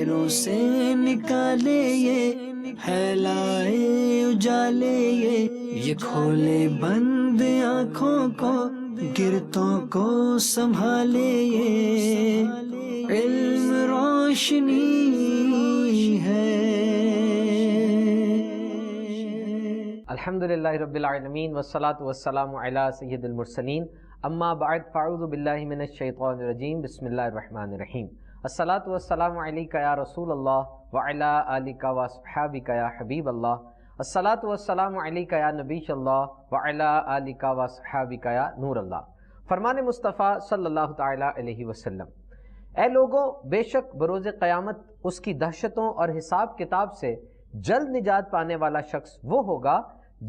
اندھیروں سے نکالے یہ پھیلائے اجالے یہ کھولے بند آنکھوں کو گرتوں کو سنبھالے یہ علم روشنی ہے۔ الحمدللہ رب العالمین والصلاة والسلام علی سید المرسلین اما بعد فاعوذ باللہ من الشیطان الرجیم بسم اللہ الرحمن الرحیم الصلاة والسلام علیکہ یا رسول اللہ وعلی آلکہ واصحابکہ یا حبیب اللہ الصلاة والسلام علیکہ یا نبی اللہ وعلی آلکہ واصحابکہ یا نور اللہ۔ فرمان مصطفیٰ صلی اللہ تعالی علیہ وسلم، اے لوگوں، بے شک بروز قیامت اس کی دہشتوں اور حساب کتاب سے جلد نجات پانے والا شخص وہ ہوگا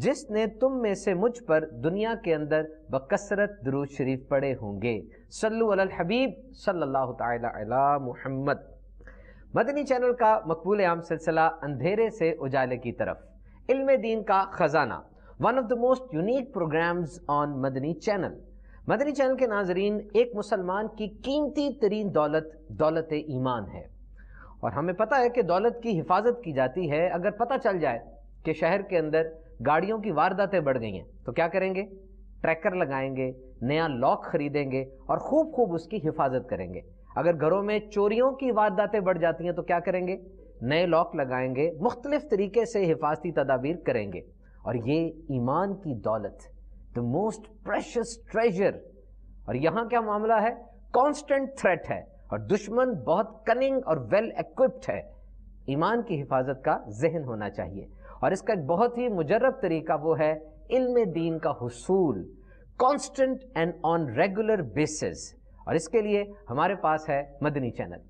جس نے تم میں سے مجھ پر دنیا کے اندر بکثرت درود شریف پڑھے ہوں گے۔ صلو علی الحبیب صلی اللہ تعالی علی محمد۔ مدنی چینل کا مقبول عام سلسلہ اندھیرے سے اجالے کی طرف، علم دین کا خزانہ، one of the most unique programmes on Madani channel. Madani channel کے ناظرین، ایک مسلمان کی قیمتی ترین دولت ایمان ہے، اور ہمیں پتہ ہے کہ دولت کی حفاظت کی جاتی ہے۔ اگر پتہ چل جائے کہ شہر کے اندر گاڑیوں کی وارداتیں بڑھ گئی ہیں تو کیا کریں گے؟ ٹریکر لگائیں گے، نیا لاک خریدیں گے اور خوب اس کی حفاظت کریں گے۔ اگر گھروں میں چوریوں کی وارداتیں بڑھ جاتی ہیں تو کیا کریں گے؟ نئے لاک لگائیں گے، مختلف طریقے سے حفاظتی تدابیر کریں گے۔ اور یہ ایمان کی دولت، the most precious treasure، اور یہاں کیا معاملہ ہے؟ کانسٹنٹ تھریٹ ہے، اور دشمن بہت کننگ اور ویل ایکوپڈ ہے۔ ایمان کی حفاظت کا ذہن ہونا چاہیے، اور اس کا ایک بہت ہی مجرب طریقہ وہ ہے علم دین کا حصول، constant and on regular basis. اور اس کے لیے ہمارے پاس ہے مدنی چینل۔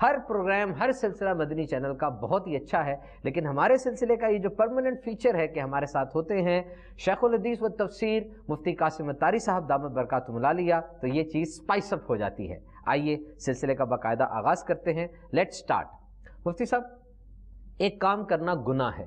ہر پروگرام، ہر سلسلہ مدنی چینل کا بہت ہی اچھا ہے، لیکن ہمارے سلسلے کا یہ جو پرماننٹ فیچر ہے کہ ہمارے ساتھ ہوتے ہیں شیخ الحدیث و تفسیر مفتی قاسم اتاری صاحب دامت برکاتہم العالیہ، تو یہ چیز سپائس اپ ہو جاتی ہے۔ آئیے سلسلے کا باقاعدہ آغاز کرتے ہیں۔ Late start. مفتی صاحب، ایک کام کرنا گناہ ہے،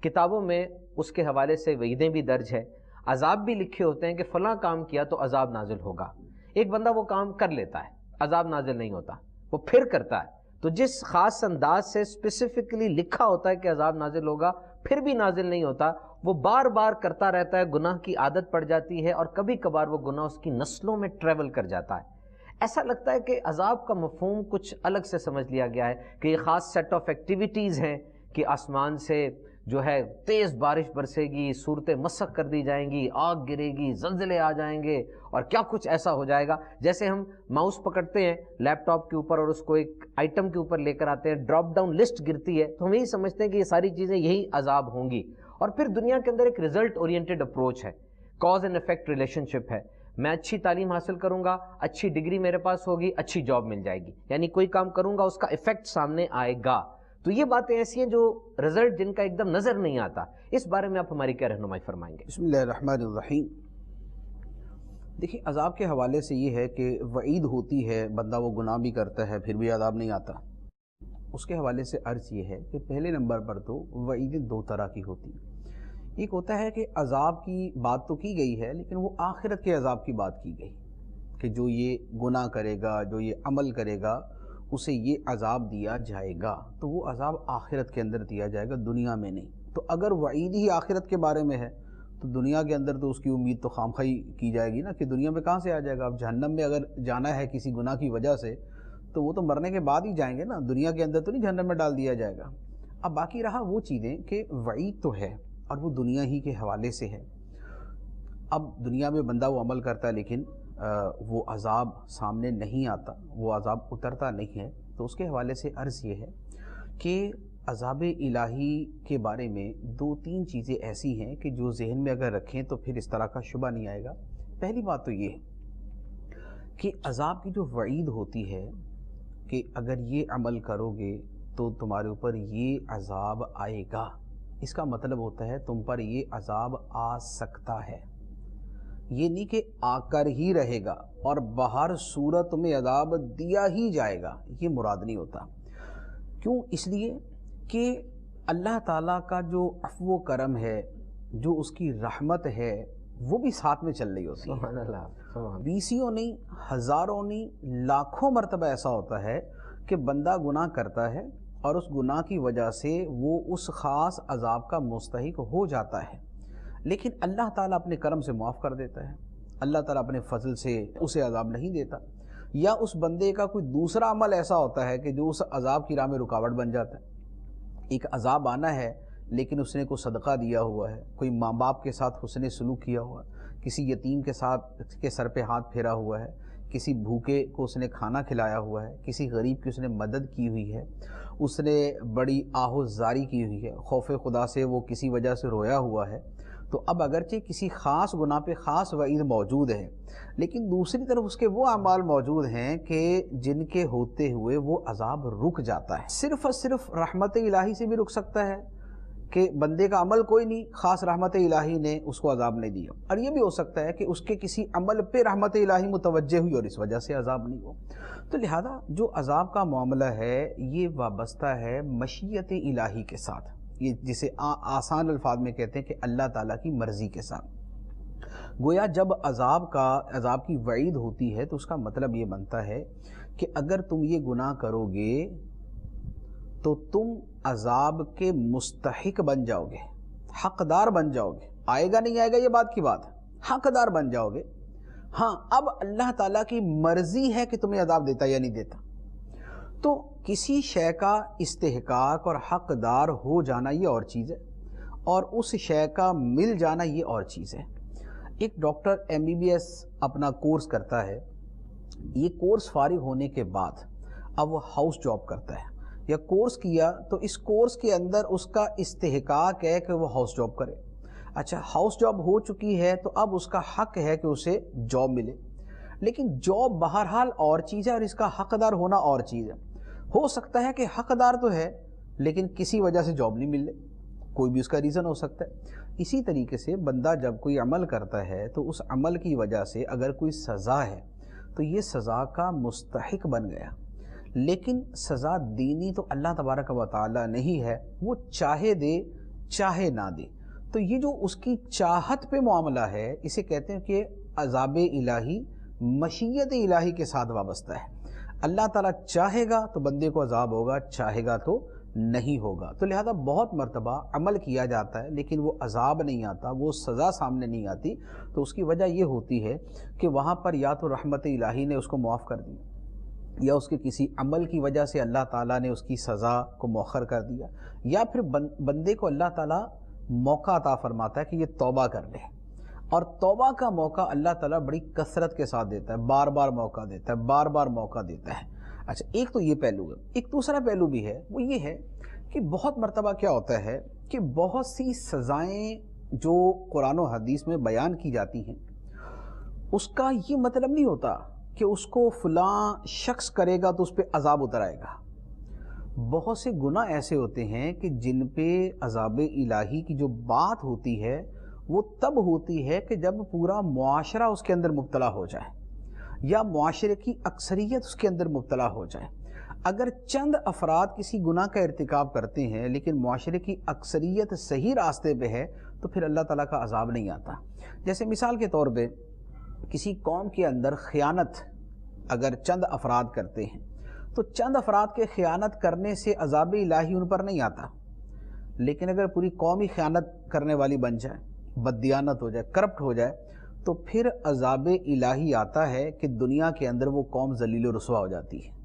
کتابوں میں اس کے حوالے سے وعیدیں بھی درج ہے، عذاب بھی لکھے ہوتے ہیں کہ فلاں کام کیا تو عذاب نازل ہوگا۔ ایک بندہ وہ کام کر لیتا ہے، عذاب نازل نہیں ہوتا، وہ پھر کرتا ہے، تو جس خاص انداز سے اسپیسیفکلی لکھا ہوتا ہے کہ عذاب نازل ہوگا پھر بھی نازل نہیں ہوتا، وہ بار بار کرتا رہتا ہے، گناہ کی عادت پڑ جاتی ہے، اور کبھی کبھار وہ گناہ اس کی نسلوں میں ٹریول کر جاتا ہے۔ ایسا لگتا ہے کہ عذاب کا مفہوم کچھ الگ سے سمجھ لیا گیا ہے کہ یہ خاص سیٹ آف ایکٹیویٹیز ہیں کہ آسمان سے جو ہے تیز بارش برسے گی، صورتیں مسخ کر دی جائیں گی، آگ گرے گی، زلزلے آ جائیں گے، اور کیا کچھ ایسا ہو جائے گا۔ جیسے ہم ماؤس پکڑتے ہیں لیپ ٹاپ کے اوپر اور اس کو ایک آئٹم کے اوپر لے کر آتے ہیں، ڈراپ ڈاؤن لسٹ گرتی ہے، تو ہم یہی سمجھتے ہیں کہ یہ ساری چیزیں یہی عذاب ہوں گی۔ اور پھر دنیا کے اندر ایک ریزلٹ اورینٹڈ اپروچ ہے، کاز اینڈ افیکٹ ریلیشن شپ ہے۔ میں اچھی تعلیم حاصل کروں گا، اچھی ڈگری میرے پاس ہوگی، اچھی جاب مل جائے گی، یعنی کوئی کام کروں گا اس کا افیکٹ سامنے آئے گا۔ تو یہ باتیں ایسی ہیں جو رزلٹ جن کا ایک دم نظر نہیں آتا، اس بارے میں آپ ہماری کیا رہنمائی فرمائیں گے؟ بسم اللہ الرحمن الرحیم۔ دیکھیں، عذاب کے حوالے سے یہ ہے کہ وعید ہوتی ہے، بندہ وہ گناہ بھی کرتا ہے پھر بھی عذاب نہیں آتا۔ اس کے حوالے سے عرض یہ ہے کہ پہلے نمبر پر تو وعیدیں دو طرح کی ہوتی ہیں۔ ایک ہوتا ہے کہ عذاب کی بات تو کی گئی ہے، لیکن وہ آخرت کے عذاب کی بات کی گئی کہ جو یہ گناہ کرے گا، جو یہ عمل کرے گا، اسے یہ عذاب دیا جائے گا، تو وہ عذاب آخرت کے اندر دیا جائے گا، دنیا میں نہیں۔ تو اگر وعید ہی آخرت کے بارے میں ہے تو دنیا کے اندر تو اس کی امید تو خامخواہ کی جائے گی نا، کہ دنیا میں کہاں سے آ جائے گا۔ اب جہنم میں اگر جانا ہے کسی گناہ کی وجہ سے تو وہ تو مرنے کے بعد ہی جائیں گے نا، دنیا کے اندر تو نہیں جہنم میں ڈال دیا جائے گا۔ اب باقی رہا وہ چیزیں کہ وعید تو ہے اور وہ دنیا ہی کے حوالے سے ہے۔ اب دنیا میں بندہ وہ عمل کرتا ہے لیکن وہ عذاب سامنے نہیں آتا، وہ عذاب اترتا نہیں ہے، تو اس کے حوالے سے عرض یہ ہے کہ عذاب الہی کے بارے میں دو تین چیزیں ایسی ہیں کہ جو ذہن میں اگر رکھیں تو پھر اس طرح کا شبہ نہیں آئے گا۔ پہلی بات تو یہ ہے کہ عذاب کی جو وعید ہوتی ہے کہ اگر یہ عمل کرو گے تو تمہارے اوپر یہ عذاب آئے گا، اس کا مطلب ہوتا ہے تم پر یہ عذاب آ سکتا ہے، یہ نہیں کہ آ کر ہی رہے گا اور بہر صورت میں عذاب دیا ہی جائے گا، یہ مراد نہیں ہوتا۔ کیوں؟ اس لیے کہ اللہ تعالیٰ کا جو عفو و کرم ہے، جو اس کی رحمت ہے، وہ بھی ساتھ میں چل رہی ہوتی ہے۔ سبحان اللہ۔ بیسیوں نہیں، ہزاروں نہیں، لاکھوں مرتبہ ایسا ہوتا ہے کہ بندہ گناہ کرتا ہے اور اس گناہ کی وجہ سے وہ اس خاص عذاب کا مستحق ہو جاتا ہے، لیکن اللہ تعالیٰ اپنے کرم سے معاف کر دیتا ہے، اللہ تعالیٰ اپنے فضل سے اسے عذاب نہیں دیتا، یا اس بندے کا کوئی دوسرا عمل ایسا ہوتا ہے کہ جو اس عذاب کی راہ میں رکاوٹ بن جاتا ہے۔ ایک عذاب آنا ہے لیکن اس نے کوئی صدقہ دیا ہوا ہے، کوئی ماں باپ کے ساتھ حسن سلوک کیا ہوا ہے، کسی یتیم کے سر پہ ہاتھ پھیرا ہوا ہے، کسی بھوکے کو اس نے کھانا کھلایا ہوا ہے، کسی غریب کی اس نے مدد کی ہوئی ہے، اس نے بڑی آہوزاری کی ہوئی ہے، خوف خدا سے وہ کسی وجہ سے رویا ہوا ہے، تو اب اگرچہ کسی خاص گناہ پہ خاص وعید موجود ہے، لیکن دوسری طرف اس کے وہ اعمال موجود ہیں کہ جن کے ہوتے ہوئے وہ عذاب رک جاتا ہے۔ صرف اور صرف رحمت الہی سے بھی رک سکتا ہے کہ بندے کا عمل کوئی نہیں، خاص رحمت الہی نے اس کو عذاب نہیں دیا، اور یہ بھی ہو سکتا ہے کہ اس کے کسی عمل پہ رحمت الہی متوجہ ہوئی اور اس وجہ سے عذاب نہیں ہو۔ تو لہذا جو عذاب کا معاملہ ہے یہ وابستہ ہے مشیت الہی کے ساتھ، یہ جسے آسان الفاظ میں کہتے ہیں کہ اللہ تعالیٰ کی مرضی کے ساتھ۔ گویا جب عذاب کی وعید ہوتی ہے تو اس کا مطلب یہ بنتا ہے کہ اگر تم یہ گناہ کرو گے تو تم عذاب کے مستحق بن جاؤ گے، حقدار بن جاؤ گے، آئے گا نہیں آئے گا یہ بات کی بات ہے، حقدار بن جاؤ گے۔ ہاں اب اللہ تعالیٰ کی مرضی ہے کہ تمہیں عذاب دیتا یا نہیں دیتا۔ تو کسی شے کا استحقاق اور حقدار ہو جانا یہ اور چیز ہے، اور اس شے کا مل جانا یہ اور چیز ہے۔ ایک ڈاکٹر MBBS اپنا کورس کرتا ہے، یہ کورس فارغ ہونے کے بعد اب وہ ہاؤس جاب کرتا ہے، یا کورس کیا تو اس کورس کے اندر اس کا استحقاق ہے کہ وہ ہاؤس جاب کرے۔ اچھا ہاؤس جاب ہو چکی ہے تو اب اس کا حق ہے کہ اسے جاب ملے، لیکن جاب بہرحال اور چیز ہے اور اس کا حقدار ہونا اور چیز ہے۔ ہو سکتا ہے کہ حقدار تو ہے لیکن کسی وجہ سے جاب نہیں مل رہی، کوئی بھی اس کا ریزن ہو سکتا ہے۔ اسی طریقے سے بندہ جب کوئی عمل کرتا ہے تو اس عمل کی وجہ سے اگر کوئی سزا ہے تو یہ سزا کا مستحق بن گیا، لیکن سزا دینی تو اللہ تبارک و تعالی نہیں ہے، وہ چاہے دے چاہے نہ دے۔ تو یہ جو اس کی چاہت پہ معاملہ ہے اسے کہتے ہیں کہ عذاب الہی مشیت الہی کے ساتھ وابستہ ہے۔ اللہ تعالیٰ چاہے گا تو بندے کو عذاب ہوگا، چاہے گا تو نہیں ہوگا۔ تو لہذا بہت مرتبہ عمل کیا جاتا ہے لیکن وہ عذاب نہیں آتا، وہ سزا سامنے نہیں آتی، تو اس کی وجہ یہ ہوتی ہے کہ وہاں پر یا تو رحمت الہی نے اس کو معاف کر دیا، یا اس کے کسی عمل کی وجہ سے اللہ تعالیٰ نے اس کی سزا کو مؤخر کر دیا، یا پھر بندے کو اللہ تعالیٰ موقع عطا فرماتا ہے کہ یہ توبہ کر لے، اور توبہ کا موقع اللہ تعالیٰ بڑی کثرت کے ساتھ دیتا ہے، بار بار موقع دیتا ہے، بار بار موقع دیتا ہے۔ اچھا ایک تو یہ پہلو ہے، ایک دوسرا پہلو بھی ہے، وہ یہ ہے کہ بہت مرتبہ کیا ہوتا ہے کہ بہت سی سزائیں جو قرآن و حدیث میں بیان کی جاتی ہیں اس کا یہ مطلب نہیں ہوتا کہ اس کو فلاں شخص کرے گا تو اس پہ عذاب اتر آئے گا۔ بہت سے گناہ ایسے ہوتے ہیں کہ جن پہ عذاب الہی کی جو بات ہوتی ہے وہ تب ہوتی ہے کہ جب پورا معاشرہ اس کے اندر مبتلا ہو جائے، یا معاشرے کی اکثریت اس کے اندر مبتلا ہو جائے۔ اگر چند افراد کسی گناہ کا ارتکاب کرتے ہیں لیکن معاشرے کی اکثریت صحیح راستے پہ ہے تو پھر اللہ تعالیٰ کا عذاب نہیں آتا۔ جیسے مثال کے طور پہ کسی قوم کے اندر خیانت اگر چند افراد کرتے ہیں تو چند افراد کے خیانت کرنے سے عذاب الہی ان پر نہیں آتا، لیکن اگر پوری قوم ہی خیانت کرنے والی بن جائے، بددیانت ہو جائے، کرپٹ ہو جائے، تو پھر عذاب الہی آتا ہے کہ دنیا کے اندر وہ قوم ذلیل و رسوا ہو جاتی ہے۔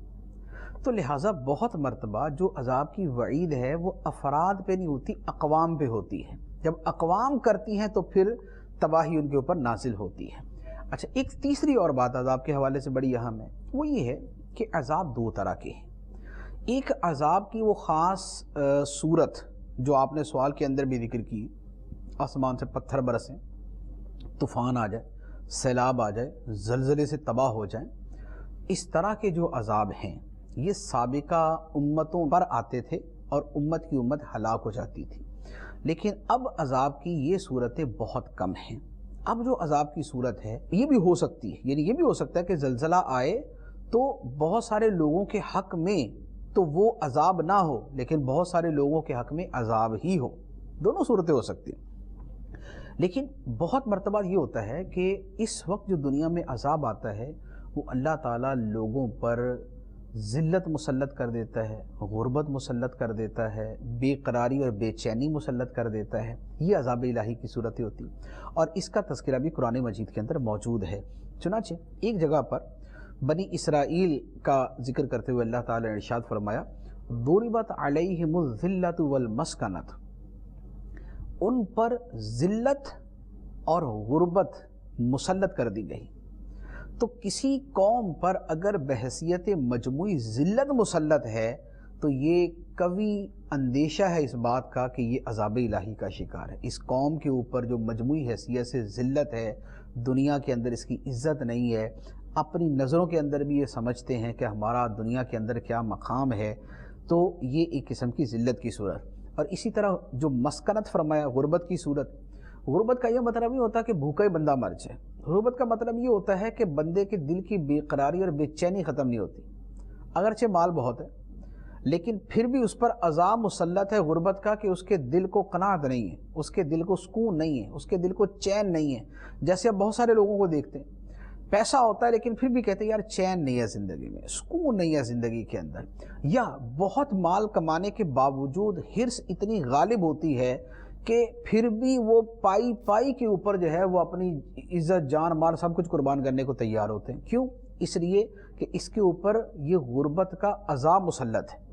تو لہٰذا بہت مرتبہ جو عذاب کی وعید ہے وہ افراد پہ نہیں ہوتی، اقوام پہ ہوتی ہے۔ جب اقوام کرتی ہیں تو پھر تباہی ان کے اوپر نازل ہوتی ہے۔ اچھا ایک تیسری اور بات عذاب کے حوالے سے بڑی اہم ہے، وہ یہ ہے کہ عذاب دو طرح کے ہیں۔ ایک عذاب کی وہ خاص صورت جو آپ نے سوال کے اندر بھی ذکر کی، آسمان سے پتھر برسیں، طوفان آ جائے، سیلاب آ جائے، زلزلے سے تباہ ہو جائیں، اس طرح کے جو عذاب ہیں یہ سابقہ امتوں پر آتے تھے اور امت کی امت ہلاک ہو جاتی تھی، لیکن اب عذاب کی یہ صورتیں بہت کم ہیں۔ اب جو عذاب کی صورت ہے یہ بھی ہو سکتی ہے، یعنی یہ بھی ہو سکتا ہے کہ زلزلہ آئے تو بہت سارے لوگوں کے حق میں تو وہ عذاب نہ ہو، لیکن بہت سارے لوگوں کے حق میں عذاب ہی ہو، دونوں صورتیں ہو سکتی ہیں۔ لیکن بہت مرتبہ یہ ہوتا ہے کہ اس وقت جو دنیا میں عذاب آتا ہے وہ اللہ تعالیٰ لوگوں پر ذلت مسلط کر دیتا ہے، غربت مسلط کر دیتا ہے، بے قراری اور بے چینی مسلط کر دیتا ہے. یہ عذاب الہی کی صورتیں ہوتی ہیں، اور اس کا تذکرہ بھی قرآن مجید کے اندر موجود ہے. چنانچہ ایک جگہ پر بنی اسرائیل کا ذکر کرتے ہوئے اللہ تعالی نے ارشاد فرمایا ضربت علیہم الذلۃ والمسکنۃ، ان پر ذلت اور غربت مسلط کر دی گئی. تو کسی قوم پر اگر بحیثیت مجموعی ذلت مسلط ہے تو یہ قوی اندیشہ ہے اس بات کا کہ یہ عذاب الہی کا شکار ہے. اس قوم کے اوپر جو مجموعی حیثیت سے ذلت ہے، دنیا کے اندر اس کی عزت نہیں ہے، اپنی نظروں کے اندر بھی یہ سمجھتے ہیں کہ ہمارا دنیا کے اندر کیا مقام ہے، تو یہ ایک قسم کی ذلت کی صورت. اور اسی طرح جو مسکنت فرمایا غربت کی صورت، غربت کا یہ مطلب نہیں ہوتا کہ بھوکا ہی بندہ مر جائے. غربت کا مطلب یہ ہوتا ہے کہ بندے کے دل کی بے قراری اور بے چینی ختم نہیں ہوتی. اگرچہ مال بہت ہے لیکن پھر بھی اس پر عذاب مسلط ہے غربت کا کہ اس کے دل کو قناعت نہیں ہے، اس کے دل کو سکون نہیں ہے، اس کے دل کو چین نہیں ہے. جیسے اب بہت سارے لوگوں کو دیکھتے ہیں پیسہ ہوتا ہے لیکن پھر بھی کہتے ہیں یار چین نہیں ہے زندگی میں، سکون نہیں ہے زندگی کے اندر. یا بہت مال کمانے کے باوجود حرص اتنی غالب ہوتی ہے کہ پھر بھی وہ پائی کے اوپر جو ہے وہ اپنی عزت جان مال سب کچھ قربان کرنے کو تیار ہوتے ہیں. کیوں؟ اس لیے کہ اس کے اوپر یہ غربت کا عذاب مسلط ہے.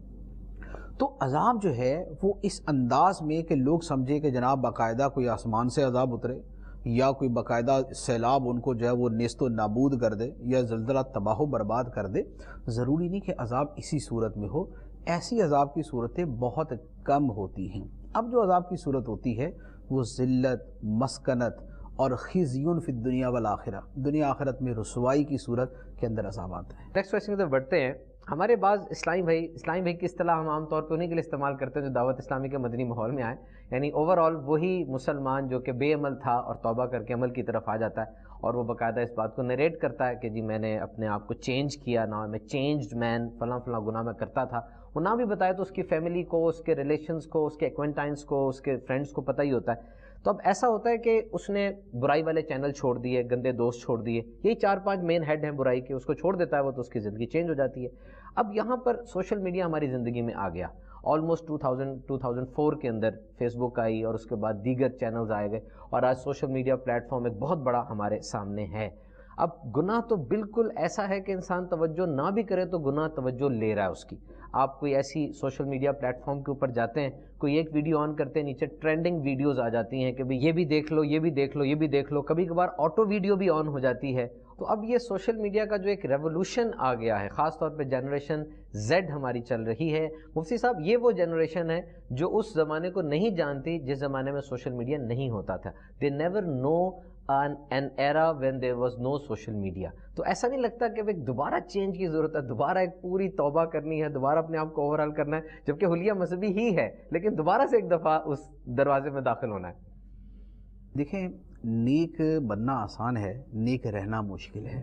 تو عذاب جو ہے وہ اس انداز میں کہ لوگ سمجھے کہ جناب باقاعدہ کوئی آسمان سے عذاب اترے یا کوئی باقاعدہ سیلاب ان کو جو ہے وہ نیست و نابود کر دے یا زلزلہ تباہ و برباد کر دے. ضروری نہیں کہ عذاب اسی صورت میں ہو، ایسی عذاب کی صورتیں بہت کم ہوتی ہیں. اب جو عذاب کی صورت ہوتی ہے وہ ذلت، مسکنت اور خزیون فی الدنیا والآخرہ، دنیا آخرت میں رسوائی کی صورت کے اندر عذاب آتا ہے. نیکسٹ کویشچن کی طرف بڑھتے ہیں. ہمارے بعض اسلامی بھائی کی اصطلاح ہم عام طور پہ انہیں کے لیے استعمال کرتے ہیں جو دعوت اسلامی کے مدنی ماحول میں آئے، یعنی اوور آل وہی مسلمان جو کہ بے عمل تھا اور توبہ کر کے عمل کی طرف آ جاتا ہے اور وہ باقاعدہ اس بات کو نریٹ کرتا ہے کہ جی میں نے اپنے آپ کو چینج کیا، نا میں چینجڈ مین، فلاں فلاں گناہ میں کرتا تھا. وہ نہ بھی بتائے تو اس کی فیملی کو، اس کے ریلیشنز کو، اس کے ایکوینٹائنس کو، اس کے فرینڈس کو پتہ ہی ہوتا ہے. تو اب ایسا ہوتا ہے کہ اس نے برائی والے چینل چھوڑ دیے، گندے دوست چھوڑ دیے، یہی 4-5 مین ہیڈ ہیں برائی کے، اس کو چھوڑ دیتا ہے وہ تو اس کی زندگی چینج ہو جاتی ہے. اب یہاں پر سوشل میڈیا ہماری زندگی میں آ گیا. آلموسٹ 2004 کے اندر فیس بک آئی اور اس کے بعد دیگر چینلز آئے گئے اور آج سوشل میڈیا پلیٹ فارم ایک بہت بڑا ہمارے سامنے ہے. اب گناہ تو بالکل ایسا ہے کہ انسان توجہ نہ بھی کرے تو گناہ توجہ لے رہا ہے اس کی. آپ کوئی ایسی سوشل میڈیا پلیٹ فارم کے اوپر جاتے ہیں، کوئی ایک ویڈیو آن کرتے ہیں، نیچے ٹرینڈنگ ویڈیوز آ جاتی ہیں کہ بھئی یہ بھی دیکھ لو، یہ بھی دیکھ لو، یہ بھی دیکھ لو. کبھی کبھار آٹو ویڈیو بھی آن ہو جاتی ہے. تو اب یہ سوشل میڈیا کا جو ایک ریولوشن آ گیا ہے، خاص طور پہ جنریشن زیڈ ہماری چل رہی ہے. مفتی صاحب یہ وہ جنریشن ہے جو اس زمانے کو نہیں جانتی جس زمانے میں سوشل میڈیا نہیں ہوتا تھا. They never know an era when there was no social media. تو ایسا نہیں لگتا کہ ایک دوبارہ چینج کی ضرورت ہے، دوبارہ ایک پوری توبہ کرنی ہے، دوبارہ اپنے آپ کو اوورآل کرنا ہے، جبکہ حلیہ مذہبی ہی ہے لیکن دوبارہ سے ایک دفعہ اس دروازے میں داخل ہونا ہے؟ دیکھیں، نیک بننا آسان ہے، نیک رہنا مشکل ہے.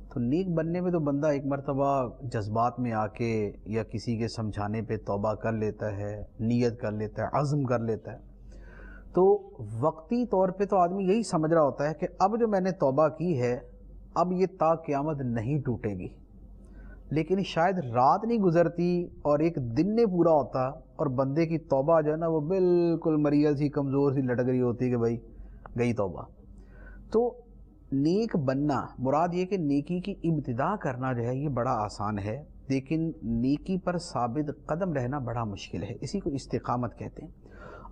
تو نیک بننے میں تو بندہ ایک مرتبہ جذبات میں آ کے یا کسی کے سمجھانے پہ توبہ کر لیتا ہے، نیت کر لیتا ہے، عزم کر لیتا ہے. تو وقتی طور پہ تو آدمی یہی سمجھ رہا ہوتا ہے کہ اب جو میں نے توبہ کی ہے اب یہ تا قیامت نہیں ٹوٹے گی. لیکن شاید رات نہیں گزرتی اور ایک دن نہیں پورا ہوتا اور بندے کی توبہ جو ہے نا وہ بالکل مریض سی، کمزور سی لٹک رہی ہوتی ہے کہ بھائی گئی توبہ. تو نیک بننا مراد یہ کہ نیکی کی ابتدا کرنا جو ہے یہ بڑا آسان ہے، لیکن نیکی پر ثابت قدم رہنا بڑا مشکل ہے. اسی کو استقامت کہتے ہیں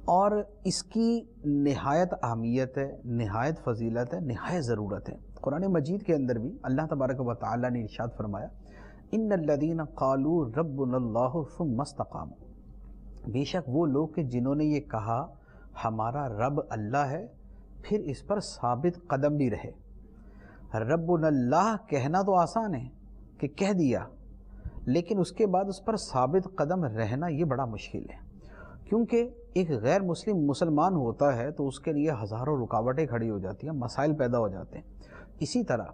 اور اس کی نہایت اہمیت ہے، نہایت فضیلت ہے، نہایت ضرورت ہے. قرآن مجید کے اندر بھی اللہ تبارک و تعالی نے ارشاد فرمایا ان الذین قالوا ربنا اللہ ثم استقاموا، بے شک وہ لوگ کہ جنہوں نے یہ کہا ہمارا رب اللہ ہے پھر اس پر ثابت قدم بھی رہے. ربنا اللہ کہنا تو آسان ہے کہ کہہ دیا، لیکن اس کے بعد اس پر ثابت قدم رہنا یہ بڑا مشکل ہے. کیونکہ ایک غیر مسلمان ہوتا ہے تو اس کے لیے ہزاروں رکاوٹیں کھڑی ہو جاتی ہیں، مسائل پیدا ہو جاتے ہیں. اسی طرح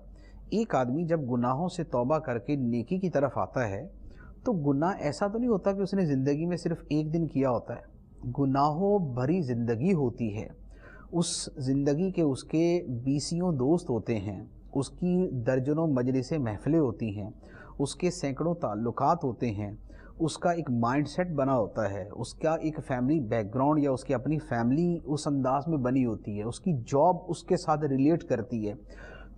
ایک آدمی جب گناہوں سے توبہ کر کے نیکی کی طرف آتا ہے تو گناہ ایسا تو نہیں ہوتا کہ اس نے زندگی میں صرف ایک دن کیا ہوتا ہے. گناہوں بھری زندگی ہوتی ہے. اس زندگی کے اس کے 20 دوست ہوتے ہیں، اس کی درجنوں مجلس محفلیں ہوتی ہیں، اس کے سینکڑوں تعلقات ہوتے ہیں، اس کا ایک مائنڈ سیٹ بنا ہوتا ہے، اس کا ایک فیملی بیک گراؤنڈ یا اس کی اپنی فیملی اس انداز میں بنی ہوتی ہے، اس کی جاب اس کے ساتھ ریلیٹ کرتی ہے،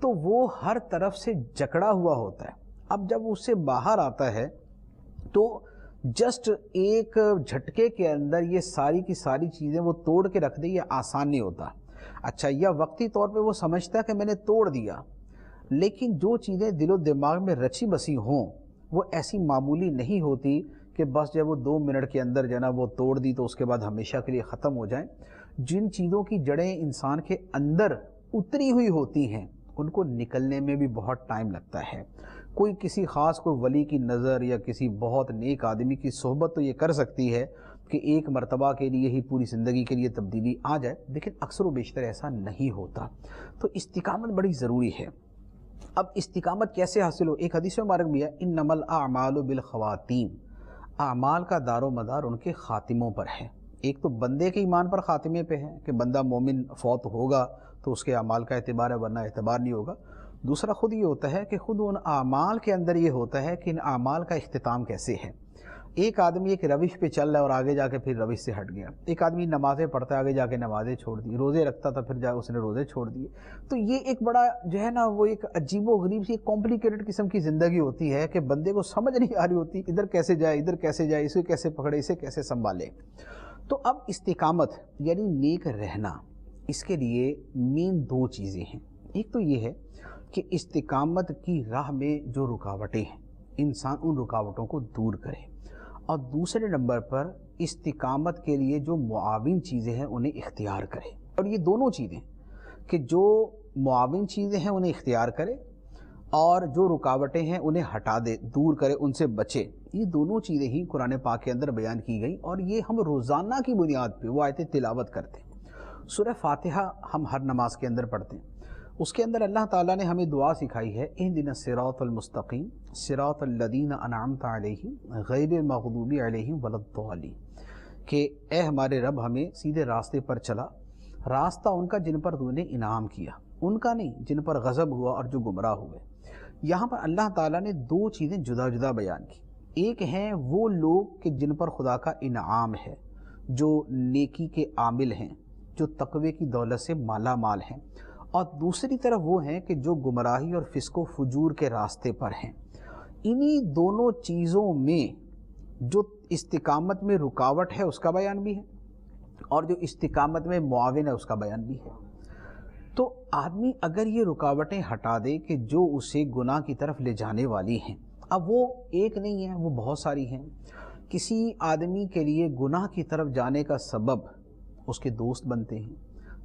تو وہ ہر طرف سے جکڑا ہوا ہوتا ہے۔ اب جب اس سے باہر آتا ہے تو جسٹ ایک جھٹکے کے اندر یہ ساری کی ساری چیزیں وہ توڑ کے رکھ دے، یہ آسان نہیں ہوتا۔ اچھا، یا وقتی طور پہ وہ سمجھتا ہے کہ میں نے توڑ دیا، لیکن جو چیزیں دل و دماغ میں رچی بسی ہوں وہ ایسی معمولی نہیں ہوتی کہ بس جب وہ 2 منٹ کے اندر جو ہے نا وہ توڑ دی تو اس کے بعد ہمیشہ کے لیے ختم ہو جائیں۔ جن چیزوں کی جڑیں انسان کے اندر اتری ہوئی ہوتی ہیں ان کو نکلنے میں بھی بہت ٹائم لگتا ہے۔ کوئی کسی خاص کوئی ولی کی نظر یا کسی بہت نیک آدمی کی صحبت تو یہ کر سکتی ہے کہ ایک مرتبہ کے لیے ہی پوری زندگی کے لیے تبدیلی آ جائے، لیکن اکثر و بیشتر ایسا نہیں ہوتا۔ تو استقامت بڑی ضروری ہے۔ اب استقامت کیسے حاصل ہو؟ ایک حدیث مبارک بھی ہے، انما الاعمال بالخواتیم، اعمال کا دار و مدار ان کے خاتموں پر ہے۔ ایک تو بندے کے ایمان پر خاتمے پہ ہے کہ بندہ مومن فوت ہوگا تو اس کے اعمال کا اعتبار ہے، ورنہ اعتبار نہیں ہوگا۔ دوسرا خود یہ ہوتا ہے کہ خود ان اعمال کے اندر یہ ہوتا ہے کہ ان اعمال کا اختتام کیسے ہے۔ ایک آدمی ایک روش پہ چل رہا ہے اور آگے جا کے پھر روش سے ہٹ گیا، ایک آدمی نمازیں پڑھتا ہے آگے جا کے نمازیں چھوڑ دی، روزے رکھتا تھا پھر جا اس نے روزے چھوڑ دیے۔ تو یہ ایک بڑا جو ہے نا وہ ایک عجیب و غریب سی کمپلیکیٹڈ قسم کی زندگی ہوتی ہے کہ بندے کو سمجھ نہیں آ رہی ہوتی ادھر کیسے جائے ادھر کیسے جائے، اسے کیسے پکڑے اسے کیسے سنبھالے۔ تو اب استقامت یعنی نیک رہنا، اس کے لیے مین 2 چیزیں ہیں۔ ایک تو یہ ہے کہ استقامت کی راہ میں جو رکاوٹیں ہیں انسان ان رکاوٹوں کو دور کرے، اور دوسرے نمبر پر استقامت کے لیے جو معاون چیزیں ہیں انہیں اختیار کرے۔ اور یہ دونوں چیزیں کہ جو معاون چیزیں ہیں انہیں اختیار کرے اور جو رکاوٹیں ہیں انہیں ہٹا دے، دور کرے، ان سے بچے۔ یہ دونوں چیزیں ہی قرآن پاک کے اندر بیان کی گئی، اور یہ ہم روزانہ کی بنیاد پہ وہ آیتیں تلاوت کرتے ہیں۔ سورہ فاتحہ ہم ہر نماز کے اندر پڑھتے ہیں، اس کے اندر اللہ تعالیٰ نے ہمیں دعا سکھائی ہے، اہدنا الصراط المستقیم صراط الذین انعمت علیہم غیر المغضوب علیہم ولا الضالین، کہ اے ہمارے رب ہمیں سیدھے راستے پر چلا، راستہ ان کا جن پر تو نے انعام کیا، ان کا نہیں جن پر غضب ہوا اور جو گمراہ ہوئے۔ یہاں پر اللہ تعالیٰ نے 2 چیزیں جدا جدا بیان کی۔ ایک ہیں وہ لوگ کہ جن پر خدا کا انعام ہے، جو نیکی کے عامل ہیں، جو تقوی کی دولت سے مالا مال ہیں، اور دوسری طرف وہ ہیں کہ جو گمراہی اور فسق و فجور کے راستے پر ہیں۔ انہی دونوں چیزوں میں جو استقامت میں رکاوٹ ہے اس کا بیان بھی ہے، اور جو استقامت میں معاون ہے اس کا بیان بھی ہے۔ تو آدمی اگر یہ رکاوٹیں ہٹا دے کہ جو اسے گناہ کی طرف لے جانے والی ہیں، اب وہ ایک نہیں ہے، وہ بہت ساری ہیں۔ کسی آدمی کے لیے گناہ کی طرف جانے کا سبب اس کے دوست بنتے ہیں،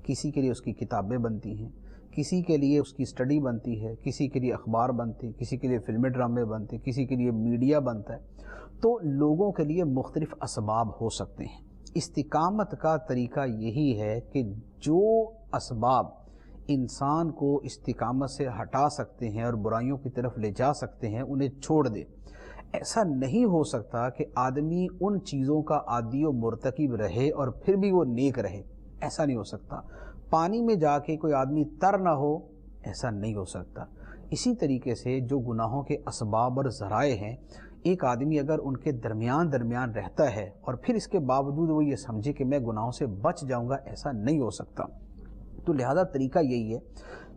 کسی کے لیے اس کی کتابیں بنتی ہیں، کسی کے لیے اس کی اسٹڈی بنتی ہے، کسی کے لیے اخبار بنتے ہیں، کسی کے لیے فلمیں ڈرامے بنتے ہیں، کسی کے لیے میڈیا بنتا ہے۔ تو لوگوں کے لیے مختلف اسباب ہو سکتے ہیں۔ استقامت کا طریقہ یہی ہے کہ جو اسباب انسان کو استقامت سے ہٹا سکتے ہیں اور برائیوں کی طرف لے جا سکتے ہیں انہیں چھوڑ دے۔ ایسا نہیں ہو سکتا کہ آدمی ان چیزوں کا عادی و مرتکب رہے اور پھر بھی وہ نیک رہے، ایسا نہیں ہو سکتا۔ پانی میں جا کے کوئی آدمی تر نہ ہو، ایسا نہیں ہو سکتا۔ اسی طریقے سے جو گناہوں کے اسباب اور ذرائع ہیں، ایک آدمی اگر ان کے درمیان رہتا ہے اور پھر اس کے باوجود وہ یہ سمجھے کہ میں گناہوں سے بچ جاؤں گا، ایسا نہیں ہو سکتا۔ تو لہذا طریقہ یہی ہے،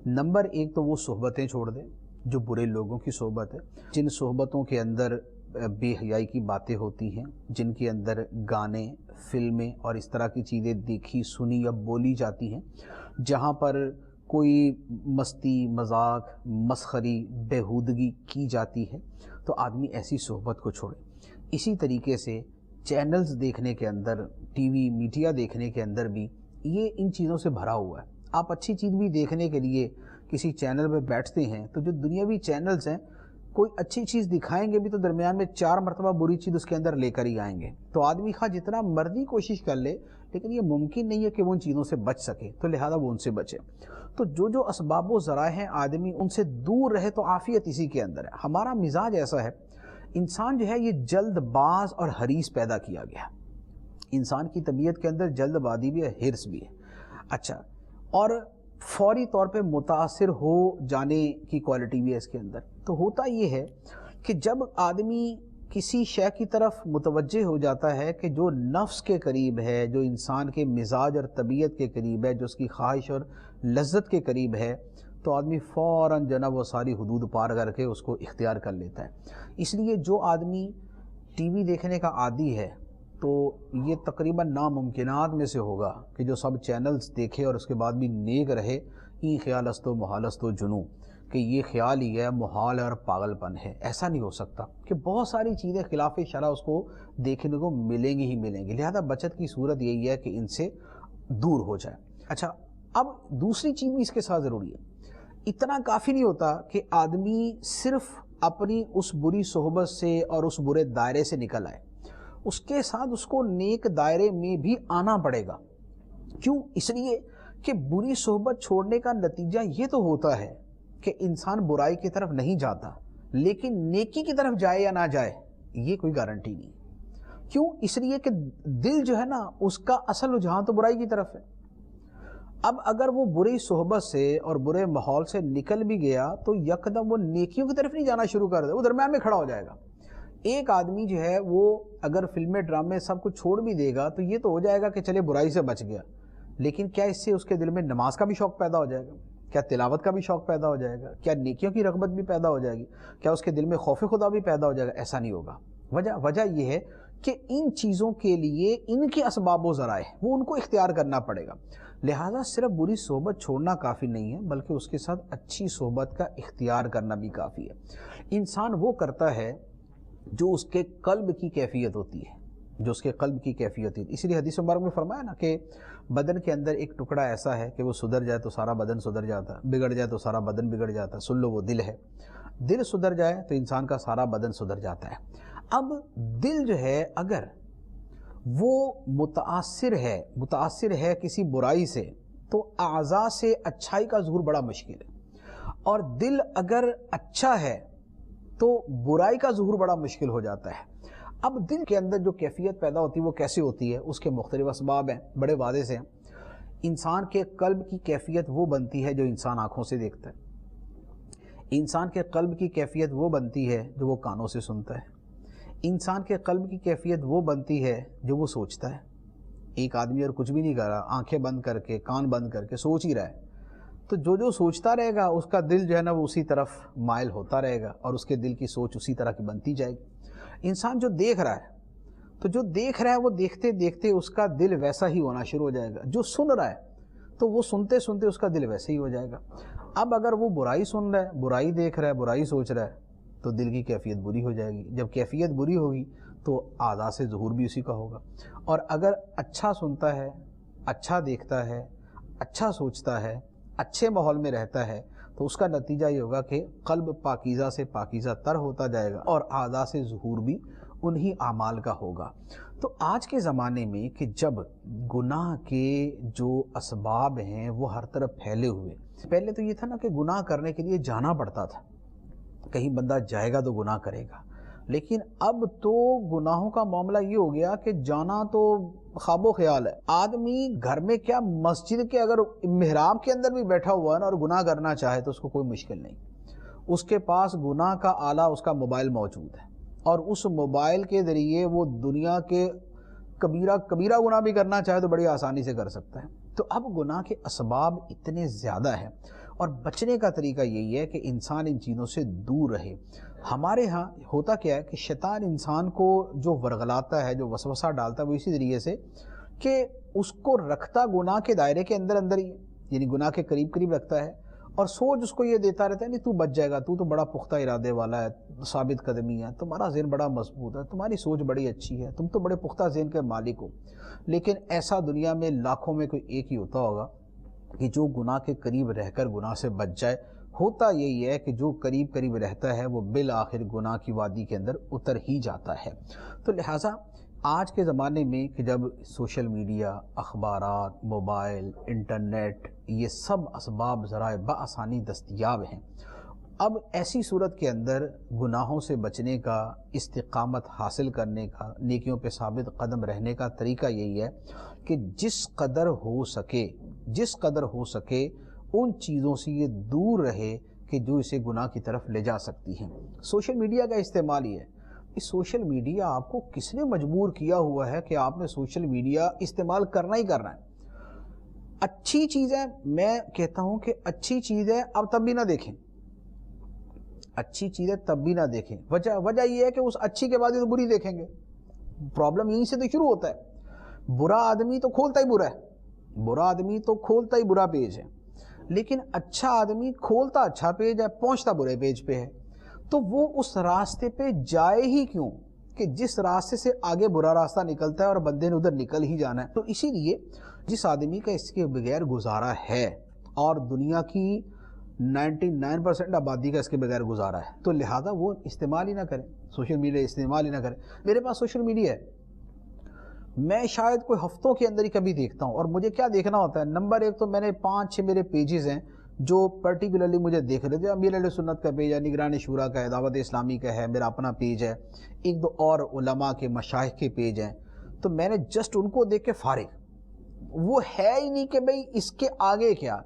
نمبر 1 تو وہ صحبتیں چھوڑ دیں جو برے لوگوں کی صحبت ہے، جن صحبتوں کے اندر بے حیائی کی باتیں ہوتی ہیں، جن کے اندر گانے، فلمیں اور اس طرح کی چیزیں دیکھی سنی یا بولی جاتی ہیں، جہاں پر کوئی مستی، مذاق، مسخری، بےہودگی کی جاتی ہے، تو آدمی ایسی صحبت کو چھوڑے۔ اسی طریقے سے چینلز دیکھنے کے اندر، ٹی وی میڈیا دیکھنے کے اندر بھی یہ ان چیزوں سے بھرا ہوا ہے۔ آپ اچھی چیز بھی دیکھنے کے لیے کسی چینل پہ بیٹھتے ہیں تو جو دنیاوی چینلز ہیں کوئی اچھی چیز دکھائیں گے بھی تو درمیان میں 4 مرتبہ بری چیز اس کے اندر لے کر ہی آئیں گے۔ تو آدمی خواہ جتنا مرضی کوشش کر لے لیکن یہ ممکن نہیں ہے کہ وہ ان چیزوں سے بچ سکے، تو لہذا وہ ان سے بچے۔ تو جو اسباب و ذرائع ہیں آدمی ان سے دور رہے تو عافیت اسی کے اندر ہے۔ ہمارا مزاج ایسا ہے، انسان جو ہے یہ جلد باز اور حریص پیدا کیا گیا۔ انسان کی طبیعت کے اندر جلد بازی بھی ہے، حرص بھی ہے۔ اچھا، اور فوری طور پہ متاثر ہو جانے کی کوالٹی بھی ہے اس کے اندر۔ تو ہوتا یہ ہے کہ جب آدمی کسی شے کی طرف متوجہ ہو جاتا ہے کہ جو نفس کے قریب ہے، جو انسان کے مزاج اور طبیعت کے قریب ہے، جو اس کی خواہش اور لذت کے قریب ہے، تو آدمی فوراً جناب وہ ساری حدود پار کر کے اس کو اختیار کر لیتا ہے۔ اس لیے جو آدمی ٹی وی دیکھنے کا عادی ہے تو یہ تقریباً ناممکنات میں سے ہوگا کہ جو سب چینلز دیکھے اور اس کے بعد بھی نیک رہے۔ این خیال است و محال است و جنو، کہ یہ خیال ہی ہے، محال ہے اور پاگل پن ہے، ایسا نہیں ہو سکتا کہ بہت ساری چیزیں خلاف شرع اس کو دیکھنے کو ملیں گی ہی ملیں گی۔ لہذا بچت کی صورت یہی ہے کہ ان سے دور ہو جائے۔ اچھا، اب دوسری چیز بھی اس کے ساتھ ضروری ہے۔ اتنا کافی نہیں ہوتا کہ آدمی صرف اپنی اس بری صحبت سے اور اس برے دائرے سے نکل آئے، اس کے ساتھ اس کو نیک دائرے میں بھی آنا پڑے گا۔ کیوں؟ اس لیے کہ بری صحبت چھوڑنے کا نتیجہ یہ تو ہوتا ہے کہ انسان برائی کی طرف نہیں جاتا، لیکن نیکی کی طرف جائے یا نہ جائے یہ کوئی گارنٹی نہیں۔ کیوں؟ اس لیے کہ دل جو ہے نا اس کا اصل رجحان تو برائی کی طرف ہے۔ اب اگر وہ بری صحبت سے اور برے ماحول سے نکل بھی گیا تو یکدم وہ نیکیوں کی طرف نہیں جانا شروع کر دے، وہ درمیان میں کھڑا ہو جائے گا۔ ایک آدمی جو ہے وہ اگر فلمیں ڈرامے سب کچھ چھوڑ بھی دے گا تو یہ تو ہو جائے گا کہ چلے برائی سے بچ گیا، لیکن کیا اس سے اس کے دل میں نماز کا بھی شوق پیدا ہو جائے گا؟ کیا تلاوت کا بھی شوق پیدا ہو جائے گا؟ کیا نیکیوں کی رغبت بھی پیدا ہو جائے گی؟ کیا اس کے دل میں خوف خدا بھی پیدا ہو جائے گا؟ ایسا نہیں ہوگا۔ وجہ یہ ہے کہ ان چیزوں کے لیے ان کے اسباب و ذرائع وہ ان کو اختیار کرنا پڑے گا۔ لہٰذا صرف بری صحبت چھوڑنا کافی نہیں ہے، بلکہ اس کے ساتھ اچھی صحبت کا اختیار کرنا بھی کافی ہے۔ انسان وہ کرتا ہے جو اس کے قلب کی کیفیت ہوتی ہے، جو اس کے قلب کی کیفیت ہوتی ہے۔ اسی لیے حدیث مبارک میں فرمایا نا کہ بدن کے اندر ایک ٹکڑا ایسا ہے کہ وہ سدھر جائے تو سارا بدن سدھر جاتا ہے، بگڑ جائے تو سارا بدن بگڑ جاتا ہے۔ سن لو، وہ دل ہے۔ دل سدھر جائے تو انسان کا سارا بدن سدھر جاتا ہے۔ اب دل جو ہے اگر وہ متاثر ہے کسی برائی سے تو اعضاء سے اچھائی کا ظہور بڑا مشکل ہے، اور دل اگر اچھا ہے تو برائی کا ظہور بڑا مشکل ہو جاتا ہے۔ اب دل کے اندر جو کیفیت پیدا ہوتی ہے وہ کیسے ہوتی ہے؟ اس کے مختلف اسباب ہیں، بڑے واضح سے ہیں۔ انسان کے قلب کی کیفیت وہ بنتی ہے جو انسان آنکھوں سے دیکھتا ہے، انسان کے قلب کی کیفیت وہ بنتی ہے جو وہ کانوں سے سنتا ہے، انسان کے قلب کی کیفیت وہ بنتی ہے جو وہ سوچتا ہے۔ ایک آدمی اور کچھ بھی نہیں کر رہا، آنکھیں بند کر کے کان بند کر کے سوچ ہی رہا ہے، تو جو سوچتا رہے گا اس کا دل جو ہے نا وہ اسی طرف مائل ہوتا رہے گا اور اس کے دل کی سوچ اسی طرح کی بنتی جائے گی۔ انسان جو دیکھ رہا ہے تو جو دیکھ رہا ہے وہ دیکھتے دیکھتے اس کا دل ویسا ہی ہونا شروع ہو جائے گا، جو سن رہا ہے تو وہ سنتے سنتے اس کا دل ویسے ہی ہو جائے گا۔ اب اگر وہ برائی سن رہا ہے، برائی دیکھ رہا ہے، برائی سوچ رہا ہے تو دل کی کیفیت بری ہو جائے گی۔ جب کیفیت بری ہوگی تو اعضاء سے ظہور بھی اسی کا ہوگا۔ اور اگر اچھا سنتا ہے، اچھا دیکھتا ہے، اچھا سوچتا ہے، اچھے ماحول میں رہتا ہے تو اس کا نتیجہ یہ ہوگا کہ قلب پاکیزہ سے پاکیزہ تر ہوتا جائے گا اور اعضاء سے ظہور بھی انہی اعمال کا ہوگا۔ تو آج کے زمانے میں کہ جب گناہ کے جو اسباب ہیں وہ ہر طرف پھیلے ہوئے، پہلے تو یہ تھا نا کہ گناہ کرنے کے لیے جانا پڑتا تھا، کہیں بندہ جائے گا تو گناہ کرے گا، لیکن اب تو گناہوں کا معاملہ یہ ہو گیا کہ جانا تو خواب و خیال ہے۔ آدمی گھر میں کیا مسجد کے اگر محراب کے اندر بھی بیٹھا ہوا ہے نا اور گناہ کرنا چاہے تو اس کو کوئی مشکل نہیں، اس کے پاس گناہ کا آلہ، اس کا موبائل موجود ہے، اور اس موبائل کے ذریعے وہ دنیا کے کبیرہ گناہ بھی کرنا چاہے تو بڑی آسانی سے کر سکتا ہے۔ تو اب گناہ کے اسباب اتنے زیادہ ہیں، اور بچنے کا طریقہ یہی ہے کہ انسان ان چیزوں سے دور رہے۔ ہمارے ہاں ہوتا کیا ہے کہ شیطان انسان کو جو ورغلاتا ہے، جو وسوسہ ڈالتا ہے، وہ اسی طریقے سے کہ اس کو رکھتا گناہ کے دائرے کے اندر ہی، یعنی گناہ کے قریب رکھتا ہے، اور سوچ اس کو یہ دیتا رہتا ہے نہیں تو بچ جائے گا، تو بڑا پختہ ارادے والا ہے، ثابت قدمی ہے، تمہارا ذہن بڑا مضبوط ہے، تمہاری سوچ بڑی اچھی ہے، تم تو بڑے پختہ ذہن کے مالک ہو۔ لیکن ایسا دنیا میں لاکھوں میں کوئی ایک ہی ہوتا ہوگا کہ جو گناہ کے قریب رہ کر گناہ سے بچ جائے۔ ہوتا یہی ہے کہ جو قریب رہتا ہے وہ بالآخر گناہ کی وادی کے اندر اتر ہی جاتا ہے۔ تو لہٰذا آج کے زمانے میں کہ جب سوشل میڈیا، اخبارات، موبائل، انٹرنیٹ، یہ سب اسباب ذرائع بآسانی دستیاب ہیں، اب ایسی صورت کے اندر گناہوں سے بچنے کا، استقامت حاصل کرنے کا، نیکیوں پہ ثابت قدم رہنے کا طریقہ یہی ہے کہ جس قدر ہو سکے ان چیزوں سے یہ دور رہے کہ جو اسے گناہ کی طرف لے جا سکتی ہیں۔ سوشل میڈیا کا استعمال یہ ہے، اس سوشل میڈیا آپ کو کس نے مجبور کیا ہوا ہے کہ آپ نے سوشل میڈیا استعمال کرنا ہی کرنا ہے۔ اچھی چیز ہے، میں کہتا ہوں کہ اچھی چیز ہے، اب تب بھی نہ دیکھیں، اچھی چیز ہے تب بھی نہ دیکھیں۔ وجہ یہ ہے کہ اس اچھی کے بعد ہی تو بری دیکھیں گے، پرابلم یہیں سے تو شروع ہوتا ہے۔ برا آدمی تو کھولتا ہی برا ہے، برا آدمی تو کھولتا ہی برا پیج ہے، لیکن اچھا آدمی کھولتا اچھا پیج ہے، پہنچتا برے پیج پہ ہے، تو وہ اس راستے پہ جائے ہی کیوں کہ جس راستے سے آگے برا راستہ نکلتا ہے اور بندے نے ادھر نکل ہی جانا ہے۔ تو اسی لیے جس آدمی کا اس کے بغیر گزارا ہے، اور دنیا کی 99% آبادی کا اس کے بغیر گزارا ہے، تو لہذا وہ استعمال ہی نہ کریں، سوشل میڈیا استعمال ہی نہ کریں۔ میرے پاس سوشل میڈیا ہے، میں شاید کوئی ہفتوں کے اندر ہی کبھی دیکھتا ہوں، اور مجھے کیا دیکھنا ہوتا ہے، نمبر ایک تو میں نے 5-6 میرے پیجز ہیں جو پرٹیکولرلی مجھے دیکھ رہے تھے۔ امیر اہل سنت کا پیج ہے، نگران شورا کا ہے، دعوت اسلامی کا ہے، میرا اپنا پیج ہے، ایک دو اور علماء کے مشائخ کے پیج ہیں، تو میں نے جسٹ ان کو دیکھ کے فارغ، وہ ہے ہی نہیں کہ بھئی اس کے آگے کیا،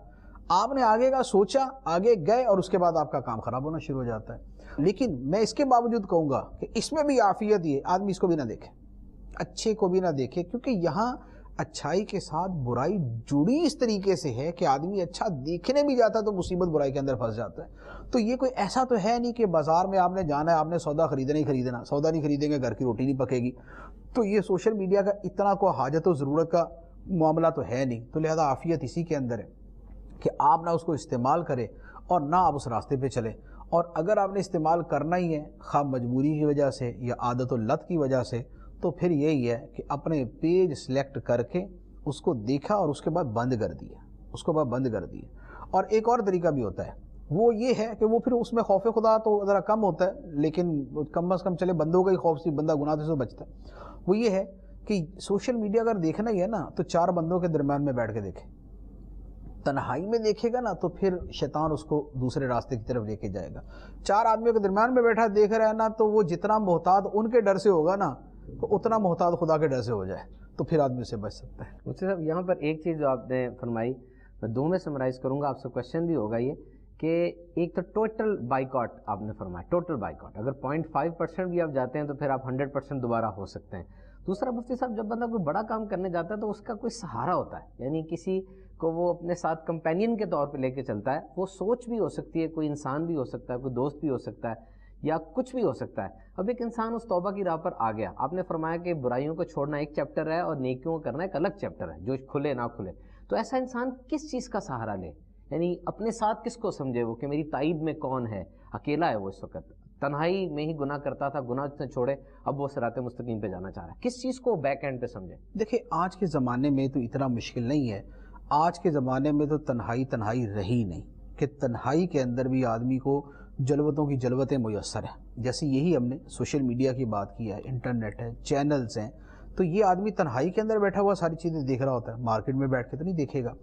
آپ نے آگے کا سوچا، آگے گئے، اور اس کے بعد آپ کا کام خراب ہونا شروع ہو جاتا ہے۔ لیکن میں اس کے باوجود کہوں گا کہ اس میں بھی عافیت یہ آدمی اس کو بھی نہ دیکھے، اچھے کو بھی نہ دیکھے، کیونکہ یہاں اچھائی کے ساتھ برائی جڑی اس طریقے سے ہے کہ آدمی اچھا دیکھنے بھی جاتا ہے تو مصیبت برائی کے اندر پھنس جاتا ہے۔ تو یہ کوئی ایسا تو ہے نہیں کہ بازار میں آپ نے جانا ہے، آپ نے سودا خریدنا ہی خریدنا، سودا نہیں خریدیں گے گھر کی روٹی نہیں پکے گی۔ تو یہ سوشل میڈیا کا اتنا کوئی حاجت و ضرورت کا معاملہ تو ہے نہیں، تو لہذا عافیت اسی کے اندر ہے کہ آپ نہ اس کو استعمال کریں اور نہ آپ اس راستے پہ چلیں، اور اگر آپ نے استعمال کرنا ہی ہے، خواہ مجبوری کی وجہ سے یا عادت و لت کی وجہ سے، تو پھر یہی ہے کہ اپنے پیج سلیکٹ کر کے اس کو دیکھا اور اس کے بعد بند کر دیا، اس کو بعد بند کر دیا۔ اور ایک اور طریقہ بھی ہوتا ہے، وہ یہ ہے کہ وہ پھر اس میں خوف خدا تو ذرا کم ہوتا ہے، لیکن کم از کم چلے بندوں کا ہی خوف سے بندہ گناہ سے بچتا ہے۔ وہ یہ ہے کہ سوشل میڈیا اگر دیکھنا ہی ہے نا تو 4 بندوں کے درمیان میں بیٹھ کے دیکھے، تنہائی میں دیکھے گا نا تو پھر شیطان اس کو دوسرے راستے کی طرف لے کے جائے گا۔ 4 آدمیوں کے درمیان میں بیٹھا دیکھ رہا ہے نا، تو وہ جتنا محتاط ان کے ڈر سے ہوگا نا تو اتنا محتاط خدا کے ڈر سے ہو جائے، تو پھر آدمی سے بچ سکتا ہے۔ مفتی صاحب یہاں پر ایک چیز جو آپ نے فرمائی، میں 2 میں سمرائز کروں گا، آپ سے کویشچن بھی ہوگا یہ کہ ایک تو ٹوٹل بائیکاٹ آپ نے فرمایا، ٹوٹل بائیکاٹ، اگر 0.5% بھی آپ جاتے ہیں تو پھر آپ 100% دوبارہ ہو سکتے ہیں۔ دوسرا مفتی صاحب، جب بندہ کوئی بڑا کام کرنے جاتا ہے تو اس کا کوئی سہارا ہوتا ہے، یعنی کسی کو وہ اپنے ساتھ کمپینین کے طور پہ لے کے چلتا ہے، وہ سوچ بھی ہو سکتی ہے، کوئی انسان بھی ہو سکتا ہے، کوئی دوست بھی ہو سکتا ہے، یا کچھ بھی ہو سکتا ہے۔ اب ایک انسان اس توبہ کی راہ پر آ گیا، آپ نے فرمایا کہ برائیوں کو چھوڑنا ایک چیپٹر ہے اور نیکیوں کو کرنا ایک الگ چیپٹر ہے، جو کھلے نہ کھلے، تو ایسا انسان کس چیز کا سہارا لے، یعنی اپنے ساتھ کس کو سمجھے وہ کہ میری تائید میں کون ہے؟ اکیلا ہے وہ اس وقت، تنہائی میں ہی گناہ کرتا تھا، گناہ سے چھوڑے، اب وہ صراط مستقیم پہ جانا چاہ رہا ہے، کس چیز کو بیک اینڈ پہ سمجھے؟ دیکھیں آج کے زمانے میں تو اتنا مشکل نہیں ہے، آج کے زمانے میں تو تنہائی رہی نہیں، کہ تنہائی کے اندر بھی آدمی کو جلوتوں کی جلوتیں میسر ہیں۔ جیسے یہی ہم نے سوشل میڈیا کی بات کی ہے، انٹرنیٹ ہے، چینلز ہیں، تو یہ آدمی تنہائی کے اندر بیٹھا ہوا ساری چیزیں دیکھ رہا ہوتا ہے، مارکیٹ میں بیٹھ کے تو نہیں دیکھے گا۔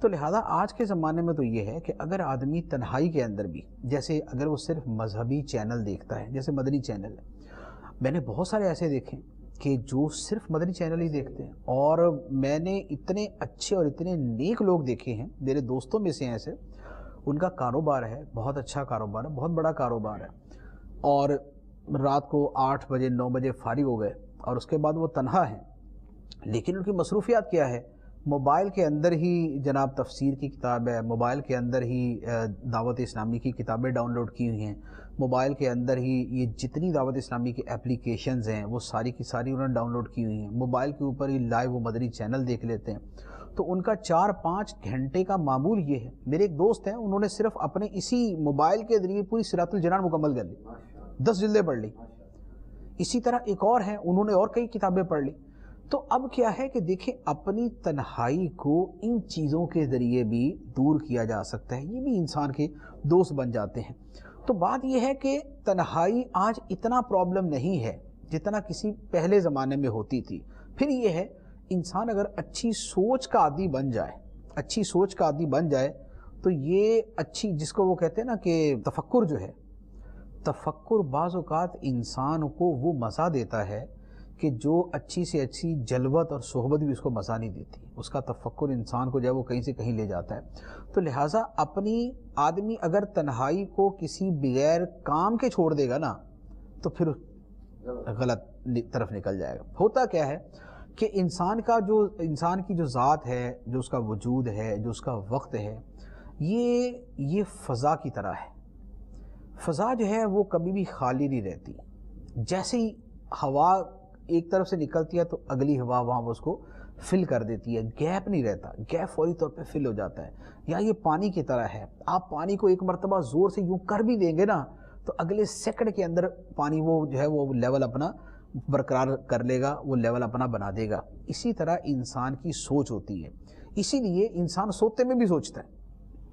تو لہٰذا آج کے زمانے میں تو یہ ہے کہ اگر آدمی تنہائی کے اندر بھی، جیسے اگر وہ صرف مذہبی چینل دیکھتا ہے، جیسے مدنی چینل ہے، میں نے بہت سارے ایسے دیکھے کہ جو صرف مدنی چینل ہی دیکھتے ہیں، اور میں نے اتنے اچھے اور اتنے نیک لوگ دیکھے ہیں، میرے دوستوں میں سے ایسے، ان کا کاروبار ہے، بہت اچھا کاروبار ہے، بہت بڑا کاروبار ہے، اور رات کو 8 بجے 9 بجے فارغ ہو گئے، اور اس کے بعد وہ تنہا ہیں، لیکن ان کی مصروفیات کیا ہے؟ موبائل کے اندر ہی جناب تفسیر کی کتاب ہے، موبائل کے اندر ہی دعوت اسلامی کی کتابیں ڈاؤن لوڈ کی ہوئی ہیں، موبائل کے اندر ہی یہ جتنی دعوت اسلامی کی اپلیکیشنز ہیں وہ ساری کی ساری انہوں نے ڈاؤن لوڈ کی ہوئی ہیں، موبائل کے اوپر ہی لائیو وہ مدنی چینل دیکھ لیتے ہیں۔ تو ان کا 4-5 گھنٹے کا معمول یہ ہے۔ میرے ایک دوست ہیں، انہوں نے صرف اپنے اسی موبائل کے ذریعے پوری صراط الجنان مکمل کر لی، 10 جلدیں پڑھ لی۔ اسی طرح ایک اور ہیں، انہوں نے اور کئی کتابیں پڑھ لی۔ تو اب کیا ہے کہ دیکھیں اپنی تنہائی کو ان چیزوں کے ذریعے بھی دور کیا جا سکتا ہے، یہ بھی انسان کے دوست بن جاتے ہیں۔ تو بات یہ ہے کہ تنہائی آج اتنا پرابلم نہیں ہے جتنا کسی پہلے زمانے میں ہوتی تھی۔ پھر یہ ہے انسان اگر اچھی سوچ کا عادی بن جائے، اچھی سوچ کا عادی بن جائے، تو یہ اچھی، جس کو وہ کہتے ہیں نا کہ تفکر جو ہے، تفکر بعض اوقات انسان کو وہ مزہ دیتا ہے کہ جو اچھی سے اچھی جلوت اور صحبت بھی اس کو مزہ نہیں دیتی، اس کا تفکر انسان کو جو ہے وہ کہیں سے کہیں لے جاتا ہے۔ تو لہٰذا اپنی آدمی اگر تنہائی کو کسی بغیر کام کے چھوڑ دے گا نا تو پھر غلط طرف نکل جائے گا۔ ہوتا کیا ہے کہ انسان کی جو ذات ہے، جو اس کا وجود ہے، جو اس کا وقت ہے، یہ فضا کی طرح ہے۔ فضا جو ہے وہ کبھی بھی خالی نہیں رہتی، جیسے ہی ہوا ایک طرف سے نکلتی ہے تو اگلی ہوا وہاں اس کو فل کر دیتی ہے، گیپ نہیں رہتا، گیپ فوری طور پہ فل ہو جاتا ہے۔ یا یہ پانی کی طرح ہے، آپ پانی کو ایک مرتبہ زور سے یوں کر بھی دیں گے نا تو اگلے سیکنڈ کے اندر پانی وہ جو ہے وہ لیول اپنا برقرار کر لے گا، وہ لیول اپنا بنا دے گا۔ اسی طرح انسان کی سوچ ہوتی ہے، اسی لیے انسان سوتے میں بھی سوچتا ہے۔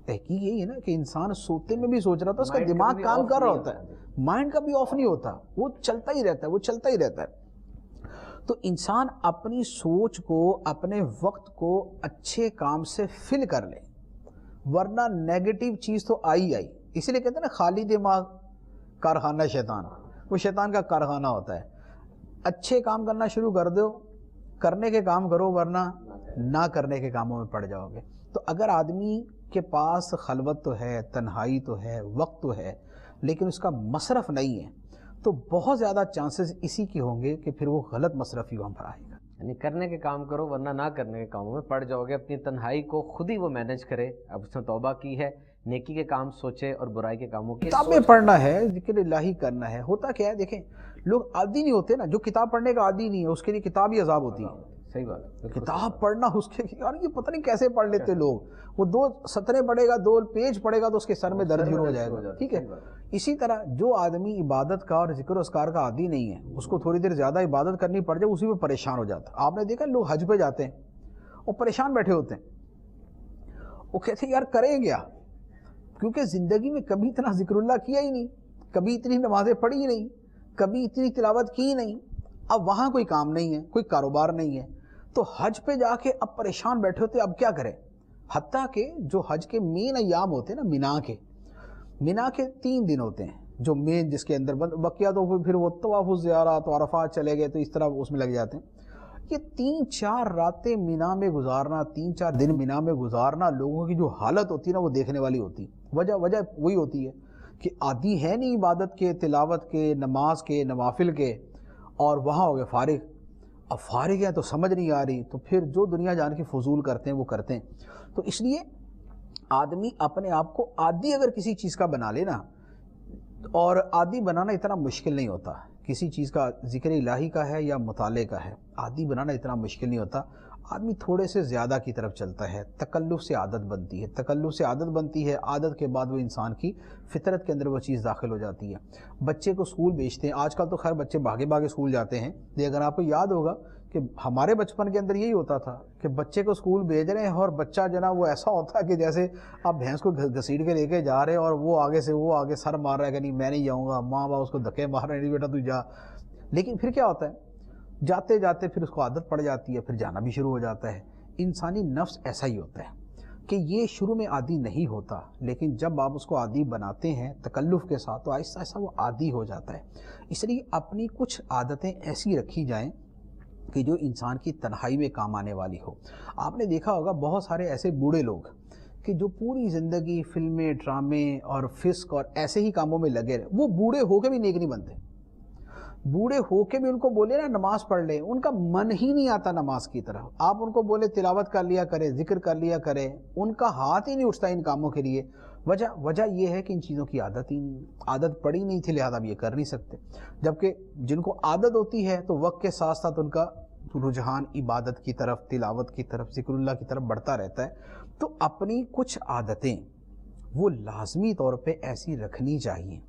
تحقیق یہی ہے نا کہ انسان سوتے میں بھی سوچ رہا تھا، اس کا دماغ کام کر رہا ہوتا ہے، مائنڈ کا بھی آف نہیں ہوتا، وہ چلتا ہی رہتا ہے، وہ چلتا ہی رہتا ہے۔ تو انسان اپنی سوچ کو، اپنے وقت کو اچھے کام سے فل کر لے، ورنہ نیگیٹو چیز تو آئی، اسی لیے کہتے ہیں نا خالی دماغ کارخانہ شیطان، وہ شیطان کا کارخانہ ہوتا ہے۔ اچھے کام کرنا شروع کر دو، کرنے کے کام کرو، ورنہ نہ کرنے کے کاموں میں پڑ جاؤ گے۔ تو اگر آدمی کے پاس خلوت تو ہے، تنہائی تو ہے، وقت تو ہے، لیکن اس کا مصرف نہیں ہے، تو بہت زیادہ چانسز اسی کی ہوں گے کہ پھر وہ غلط مصرف ہی وہاں پر آئے گا۔ یعنی کرنے کے کام کرو ورنہ نہ کرنے کے کاموں میں پڑ جاؤ گے۔ اپنی تنہائی کو خود ہی وہ مینیج کرے، اب اس نے توبہ کی ہے، نیکی کے کام سوچے اور برائی کے کاموں کی کتابیں پڑھنا ہے، ذکر الہی کرنا ہے۔ ہوتا کیا ہے دیکھیں، لوگ عادی نہیں ہوتے نا، جو کتاب پڑھنے کا عادی نہیں ہے اس کے لیے کتاب ہی عذاب ہوتی ہے۔ صحیح بات، کتاب پڑھنا اس کے یار یہ پتہ نہیں کیسے پڑھ لیتے لوگ، وہ 2 سطریں پڑھے گا، 2 پیج پڑھے گا تو اس کے سر میں درد ہو جائے گا، ٹھیک ہے۔ اسی طرح جو آدمی عبادت کا اور ذکر و اذکار کا عادی نہیں ہے، اس کو تھوڑی دیر زیادہ عبادت کرنی پڑ جائے اسی میں پریشان ہو جاتا ہے۔ آپ نے دیکھا لوگ حج پہ جاتے ہیں اور پریشان بیٹھے ہوتے ہیں، وہ کہتے ہیں یار کریں کیا، کیونکہ زندگی میں کبھی اتنا ذکر اللہ کیا ہی نہیں، کبھی اتنی نمازیں پڑھی ہی نہیں، کبھی اتنی تلاوت کی ہی نہیں، اب وہاں کوئی کام نہیں ہے، کوئی کاروبار نہیں ہے، تو حج پہ جا کے اب پریشان بیٹھے ہوتے اب کیا کریں۔ حتیٰ کہ جو حج کے مین ایام ہوتے ہیں نا، مینا کے 3 دن ہوتے ہیں جو مین، جس کے اندر بقیہ تو پھر وہ طواف الزیارات و عرفات چلے گئے تو اس طرح اس میں لگ جاتے ہیں۔ یہ 3-4 راتیں مینا میں گزارنا، 3-4 دن مینا میں گزارنا، لوگوں کی جو حالت ہوتی ہے نا وہ دیکھنے والی ہوتی ہے۔ وجہ وہی ہوتی ہے کہ عادی ہے نہیں عبادت کے، تلاوت کے، نماز کے، نوافل کے، اور وہاں ہو گئے فارغ۔ اب فارغ ہیں تو سمجھ نہیں آ رہی، تو پھر جو دنیا جان کے فضول کرتے ہیں وہ کرتے ہیں۔ تو اس لیے آدمی اپنے آپ کو عادی اگر کسی چیز کا بنا لے نا، اور عادی بنانا اتنا مشکل نہیں ہوتا، کسی چیز کا ذکر الہی کا ہے یا مطالعے کا ہے، عادی بنانا اتنا مشکل نہیں ہوتا۔ آدمی تھوڑے سے زیادہ کی طرف چلتا ہے، تکلف سے عادت بنتی ہے، تکلف سے عادت بنتی ہے، عادت کے بعد وہ انسان کی فطرت کے اندر وہ چیز داخل ہو جاتی ہے۔ بچے کو اسکول بھیجتے ہیں، آج کل تو خیر بچے بھاگے اسکول جاتے ہیں، لیکن اگر آپ کو یاد ہوگا کہ ہمارے بچپن کے اندر یہی ہوتا تھا کہ بچے کو اسکول بھیج رہے ہیں اور بچہ جناب وہ ایسا ہوتا ہے کہ جیسے آپ بھینس کو گھسیٹ کے لے کے جا رہے ہیں اور وہ آگے سر مار رہا ہے کہ نہیں میں نہیں جاؤں گا، ماں باپ اس کو دھکے مار رہے ہیں نہیں بیٹا تو جا۔ لیکن پھر کیا ہوتا ہے، جاتے جاتے پھر اس کو عادت پڑ جاتی ہے، پھر جانا بھی شروع ہو جاتا ہے۔ انسانی نفس ایسا ہی ہوتا ہے کہ یہ شروع میں عادی نہیں ہوتا، لیکن جب آپ اس کو عادی بناتے ہیں تکلف کے ساتھ تو آہستہ آہستہ وہ عادی ہو جاتا ہے۔ اس لیے اپنی کچھ عادتیں ایسی رکھی جائیں کہ جو انسان کی تنہائی میں کام آنے والی ہو۔ آپ نے دیکھا ہوگا بہت سارے ایسے بوڑھے لوگ کہ جو پوری زندگی فلمیں، ڈرامے اور فسق اور ایسے ہی کاموں میں لگے رہے، وہ بوڑھے ہو کے بھی نیک نہیں بنتے۔ بوڑھے ہو کے بھی ان کو بولے نا نماز پڑھ لے، ان کا من ہی نہیں آتا نماز کی طرف۔ آپ ان کو بولے تلاوت کر لیا کرے، ذکر کر لیا کرے، ان کا ہاتھ ہی نہیں اٹھتا ان کاموں کے لیے۔ وجہ یہ ہے کہ ان چیزوں کی عادت ہی نہیں، عادت پڑی نہیں تھی، لہذا اب یہ کر نہیں سکتے۔ جبکہ جن کو عادت ہوتی ہے تو وقت کے ساتھ ساتھ ان کا رجحان عبادت کی طرف، تلاوت کی طرف، ذکر اللہ کی طرف بڑھتا رہتا ہے۔ تو اپنی کچھ عادتیں وہ لازمی طور پہ ایسی رکھنی چاہیے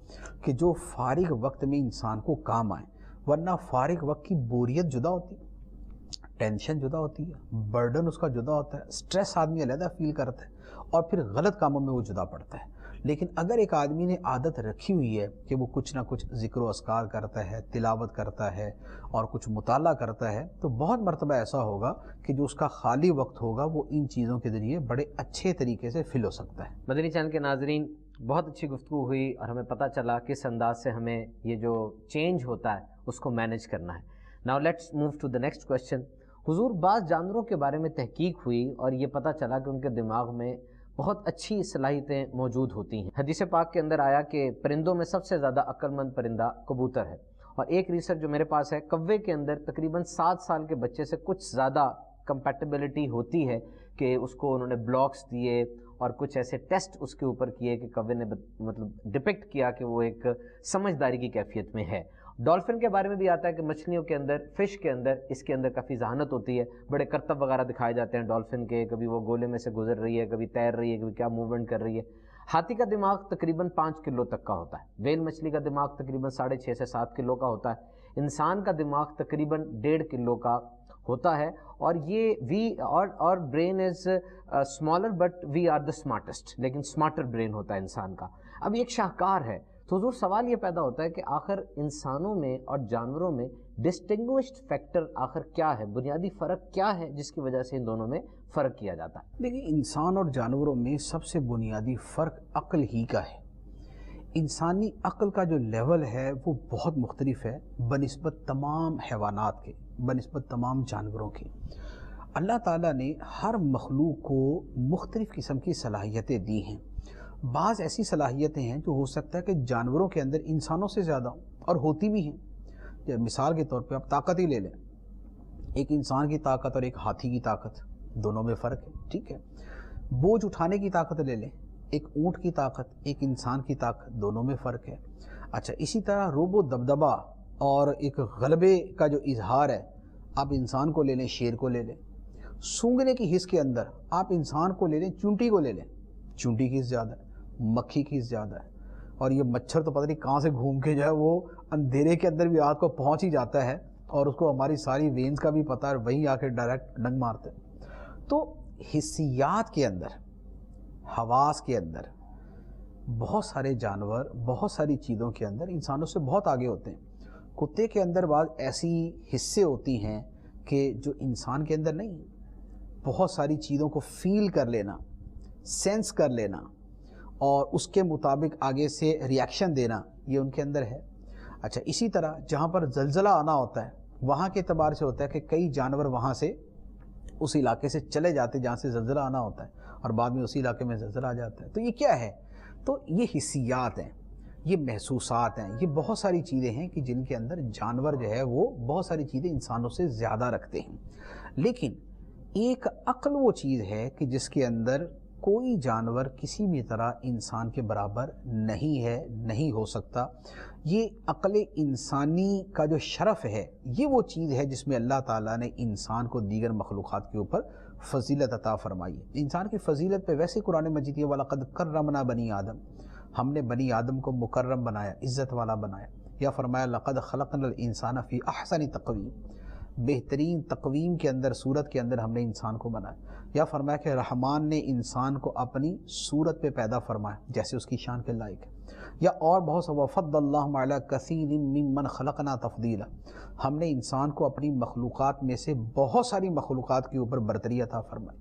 کہ جو فارغ وقت میں انسان کو کام آئے، ورنہ فارغ وقت کی بوریت جدا ہوتی ہے، ٹینشن جدا ہوتی ہے، برڈن اس کا جدا ہوتا ہے، سٹریس آدمی علیحدہ فیل کرتا ہے اور پھر غلط کاموں میں وہ جدا پڑتا ہے۔ لیکن اگر ایک آدمی نے عادت رکھی ہوئی ہے کہ وہ کچھ نہ کچھ ذکر و اذکار کرتا ہے، تلاوت کرتا ہے اور کچھ مطالعہ کرتا ہے، تو بہت مرتبہ ایسا ہوگا کہ جو اس کا خالی وقت ہوگا وہ ان چیزوں کے ذریعے بڑے اچھے طریقے سے فل ہو سکتا ہے۔ مدنی چینل کے ناظرین، بہت اچھی گفتگو ہوئی اور ہمیں پتہ چلا کس انداز سے ہمیں یہ جو چینج ہوتا ہے اس کو مینیج کرنا ہے۔ Now let's move to the next question. حضور بعض جانوروں کے بارے میں تحقیق ہوئی اور یہ پتہ چلا کہ ان کے دماغ میں بہت اچھی صلاحیتیں موجود ہوتی ہیں. حدیث پاک کے اندر آیا کہ پرندوں میں سب سے زیادہ عقل مند پرندہ کبوتر ہے. اور ایک ریسرچ جو میرے پاس ہے، کوے کے اندر تقریباً 7 سال کے بچے سے کچھ زیادہ کمپیٹیبلٹی ہوتی ہے کہ اس کو انہوں نے بلاکس دیے اور کچھ ایسے ٹیسٹ اس کے اوپر کیے کہ کوے نے مطلب ڈپکٹ کیا کہ وہ ایک سمجھداری کی کیفیت میں ہے. ڈولفن کے بارے میں بھی آتا ہے کہ مچھلیوں کے اندر، فش کے اندر اس کے اندر کافی ذہانت ہوتی ہے، بڑے کرتب وغیرہ دکھائے جاتے ہیں ڈولفن کے، کبھی وہ گولے میں سے گزر رہی ہے، کبھی تیر رہی ہے، کبھی کیا موومنٹ کر رہی ہے. ہاتھی کا دماغ تقریباً 5 کلو تک کا ہوتا ہے. ویل مچھلی کا دماغ تقریباً 6.5 سے 7 کلو کا ہوتا ہے. انسان کا دماغ تقریباً 1.5 کلو کا ہوتا ہے. اور یہ اور brain is smaller but we are the smartest, لیکن اسمارٹر برین ہوتا ہے انسان کا. اب یہ ایک شاہکار ہے. تو حضور سوال یہ پیدا ہوتا ہے کہ آخر انسانوں میں اور جانوروں میں ڈسٹنگوشڈ فیکٹر آخر کیا ہے، بنیادی فرق کیا ہے جس کی وجہ سے ان دونوں میں فرق کیا جاتا ہے؟ دیکھیں، انسان اور جانوروں میں سب سے بنیادی فرق عقل ہی کا ہے. انسانی عقل کا جو لیول ہے وہ بہت مختلف ہے بنسبت تمام حیوانات کے، بنسبت تمام جانوروں کے. اللہ تعالیٰ نے ہر مخلوق کو مختلف قسم کی صلاحیتیں دی ہیں. بعض ایسی صلاحیتیں ہیں جو ہو سکتا ہے کہ جانوروں کے اندر انسانوں سے زیادہ ہوں، اور ہوتی بھی ہیں. جب مثال کے طور پہ آپ طاقت ہی لے لیں، ایک انسان کی طاقت اور ایک ہاتھی کی طاقت، دونوں میں فرق ہے. ٹھیک ہے. بوجھ اٹھانے کی طاقت لے لیں، ایک اونٹ کی طاقت، ایک انسان کی طاقت، دونوں میں فرق ہے. اچھا، اسی طرح روب و دبدبہ اور ایک غلبے کا جو اظہار ہے، آپ انسان کو لے لیں، شیر کو لے لیں. سونگنے کی حص کے اندر آپ انسان کو لے لیں، چونٹی کو لے لیں، چونٹی کی حص زیادہ ہے، مکھی کی حص زیادہ ہے. اور یہ مچھر تو پتہ نہیں کہاں سے گھوم کے جو ہے وہ اندھیرے کے اندر بھی آگ کو پہنچ ہی جاتا ہے، اور اس کو ہماری ساری وینز کا بھی پتہ ہے، وہیں آ کے ڈائریکٹ ڈنگ مارتے ہیں. تو حسیات کے اندر، حواس کے اندر بہت سارے جانور بہت ساری چیزوں کے اندر انسانوں سے بہت آگے ہوتے ہیں. کتے کے اندر بعض ایسی حصے ہوتی ہیں کہ جو انسان کے اندر نہیں. بہت ساری چیزوں کو فیل کر لینا، سینس کر لینا اور اس کے مطابق آگے سے ریاکشن دینا، یہ ان کے اندر ہے. اچھا، اسی طرح جہاں پر زلزلہ آنا ہوتا ہے وہاں کے اعتبار سے ہوتا ہے کہ کئی جانور وہاں سے اس علاقے سے چلے جاتے جہاں سے زلزلہ آنا ہوتا ہے، اور بعد میں اسی علاقے میں زلزلہ آ جاتا ہے. تو یہ کیا ہے؟ تو یہ حسیات ہیں، یہ محسوسات ہیں، یہ بہت ساری چیزیں ہیں کہ جن کے اندر جانور جو ہے وہ بہت ساری چیزیں انسانوں سے زیادہ رکھتے ہیں. لیکن ایک عقل وہ چیز ہے کہ جس کے اندر کوئی جانور کسی بھی طرح انسان کے برابر نہیں ہے، نہیں ہو سکتا. یہ عقل انسانی کا جو شرف ہے، یہ وہ چیز ہے جس میں اللہ تعالیٰ نے انسان کو دیگر مخلوقات کے اوپر فضیلت عطا فرمائی ہے. انسان کی فضیلت پہ ویسے قرآن مجید ہے وَلَقَدْ كَرَّمْنَا بَنِي آدم، ہم نے بنی آدم کو مکرم بنایا، عزت والا بنایا. یا فرمایا لَقَدْ خَلَقْنَا الْإِنسَانَ فِي أَحْسَنِ تَقْوِيمٍ، بہترین تقویم کے اندر، صورت کے اندر ہم نے انسان کو بنایا. یا فرمایا کہ رحمان نے انسان کو اپنی صورت پہ پیدا فرمایا جیسے اس کی شان کے لائق ہے. یا اور بہت سا وَفَضَّلْنَا اللَّهُ عَلَىٰ كَثِيرٍ مِّمَّنْ خَلَقْنَا تَفْضِيلًا، ہم نے انسان کو اپنی مخلوقات میں سے بہت ساری مخلوقات کے اوپر برتری عطا فرمائی.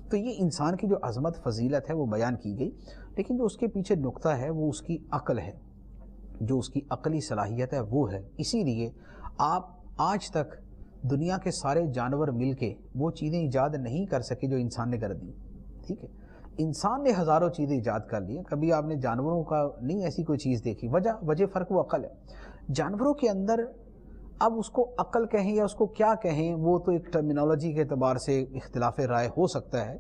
تو یہ انسان کی جو عظمت فضیلت ہے وہ بیان کی گئی، لیکن جو اس کے پیچھے نقطہ ہے وہ اس کی عقل ہے، جو اس کی عقلی صلاحیت ہے وہ ہے. اسی لیے آپ آج تک دنیا کے سارے جانور مل کے وہ چیزیں ایجاد نہیں کر سکے جو انسان نے کر دی. ٹھیک ہے، انسان نے ہزاروں چیزیں ایجاد کر لی ہیں، کبھی آپ نے جانوروں کا نہیں ایسی کوئی چیز دیکھی. وجہ فرق وہ عقل ہے. جانوروں کے اندر اب اس کو عقل کہیں یا اس کو کیا کہیں، وہ تو ایک ٹرمینالوجی کے اعتبار سے اختلاف رائے ہو سکتا ہے.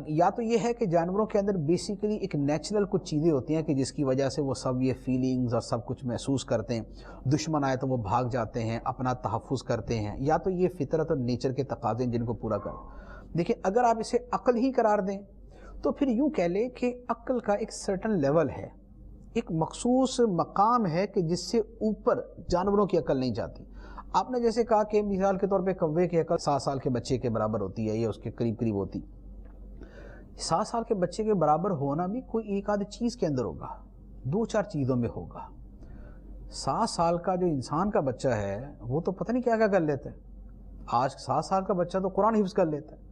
یا تو یہ ہے کہ جانوروں کے اندر بیسیکلی ایک نیچرل کچھ چیزیں ہوتی ہیں کہ جس کی وجہ سے وہ سب یہ فیلنگز اور سب کچھ محسوس کرتے ہیں. دشمن آئے تو وہ بھاگ جاتے ہیں، اپنا تحفظ کرتے ہیں. یا تو یہ فطرت اور نیچر کے تقاضے جن کو پورا کریں. دیکھیں، اگر آپ اسے عقل ہی قرار دیں تو پھر یوں کہہ لیں کہ عقل کا ایک سرٹن لیول ہے، ایک مخصوص مقام ہے کہ جس سے اوپر جانوروں کی عقل نہیں جاتی. آپ نے جیسے کہا کہ مثال کے طور پہ کوے کی عقل 7 سال کے بچے کے برابر ہوتی ہے یا اس کے قریب قریب ہوتی. 7 سال کے بچے کے برابر ہونا بھی کوئی ایک آدھ چیز کے اندر ہوگا، 2-4 چیزوں میں ہوگا. 7 سال کا جو انسان کا بچہ ہے وہ تو پتہ نہیں کیا کیا کر لیتا ہے. آج 7 سال کا بچہ تو قرآن حفظ کر لیتا ہے.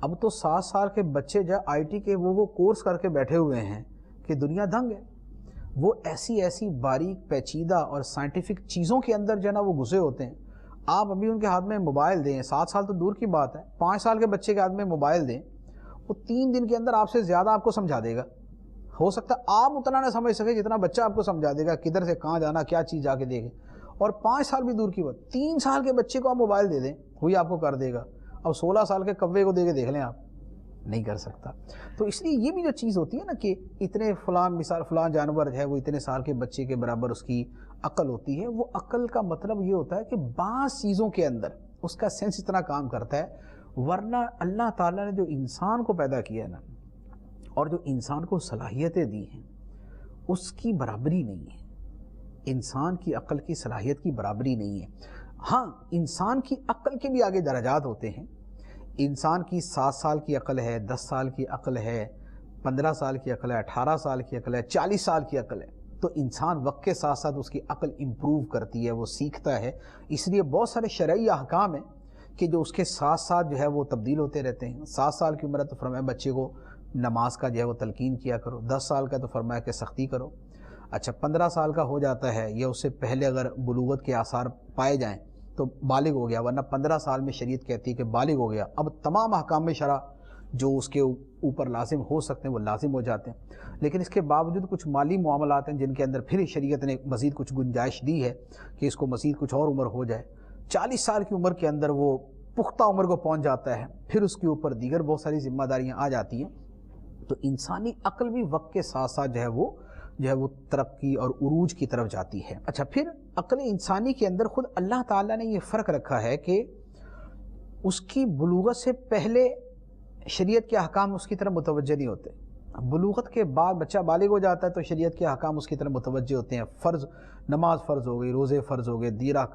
اب تو 7 سال کے بچے جو آئی ٹی کے وہ کورس کر کے بیٹھے ہوئے ہیں کہ دنیا دنگ ہے. وہ ایسی باریک پیچیدہ اور سائنٹیفک چیزوں کے اندر جو ہے نا وہ گھسے ہوتے ہیں. آپ ابھی ان کے ہاتھ میں موبائل دیں، 7 سال تو دور کی بات ہے، 5 سال کے بچے کے ہاتھ میں موبائل دیں، وہ 3 دن کے اندر آپ سے زیادہ آپ کو سمجھا دے گا. ہو سکتا ہے آپ اتنا نہ سمجھ سکے جتنا بچہ آپ کو سمجھا دے گا، کدھر سے کہاں جانا، کیا چیز جا کے دیکھے. اور 5 سال بھی دور کی بات، 3 سال کے بچے کو آپ موبائل دے دیں، وہی آپ کو کر دے گا. اب 16 سال کے کوے کو دے کے دیکھ لیں، آپ نہیں کر سکتا. تو اس لیے یہ بھی جو چیز ہوتی ہے نا کہ اتنے فلاں جانور ہے وہ اتنے سال کے بچے کے برابر اس کی عقل ہوتی ہے. وہ عقل کا مطلب یہ ہوتا ہے کہ بعض چیزوں کے اندر اس کا سینس اتنا کام کرتا ہے، ورنہ اللہ تعالیٰ نے جو انسان کو پیدا کیا ہے نا اور جو انسان کو صلاحیتیں دی ہیں اس کی برابری نہیں ہے. انسان کی عقل کی صلاحیت کی برابری نہیں ہے. ہاں انسان کی عقل کے بھی آگے درجات ہوتے ہیں. انسان کی 7 سال کی عقل ہے، 10 سال کی عقل ہے، 15 سال کی عقل ہے، 18 سال کی عقل ہے، 40 سال کی عقل ہے. تو انسان وقت کے ساتھ ساتھ اس کی عقل امپروو کرتی ہے، وہ سیکھتا ہے. اس لیے بہت سارے شرعی احکام ہیں کہ جو اس کے ساتھ ساتھ جو ہے وہ تبدیل ہوتے رہتے ہیں. 7 سال کی عمر ہے تو فرمایا بچے کو نماز کا جو ہے وہ تلقین کیا کرو. 10 سال کا تو فرمایا کہ سختی کرو. اچھا 15 سال کا ہو جاتا ہے یا اس سے پہلے اگر بلوغت کے آثار پائے جائیں تو بالغ ہو گیا، ورنہ 15 سال میں شریعت کہتی ہے کہ بالغ ہو گیا. اب تمام احکام شرع جو اس کے اوپر لازم ہو سکتے ہیں وہ لازم ہو جاتے ہیں. لیکن اس کے باوجود کچھ مالی معاملات ہیں جن کے اندر پھر شریعت نے مزید کچھ گنجائش دی ہے کہ اس کو مزید کچھ اور عمر ہو جائے. 40 سال کی عمر کے اندر وہ پختہ عمر کو پہنچ جاتا ہے، پھر اس کے اوپر دیگر بہت ساری ذمہ داریاں آ جاتی ہیں. تو انسانی عقل بھی وقت کے ساتھ ساتھ جو ہے وہ ترقی اور عروج کی طرف جاتی ہے. اچھا پھر عقل انسانی کے اندر خود اللہ تعالیٰ نے یہ فرق رکھا ہے کہ اس کی بلوغت سے پہلے شریعت کے احکام اس کی طرف متوجہ نہیں ہوتے. بلوغت کے بعد بچہ بالغ ہو جاتا ہے تو شریعت کے احکام اس کی طرف متوجہ ہوتے ہیں. فرض نماز فرض ہو گئی، روزے فرض ہو گئے،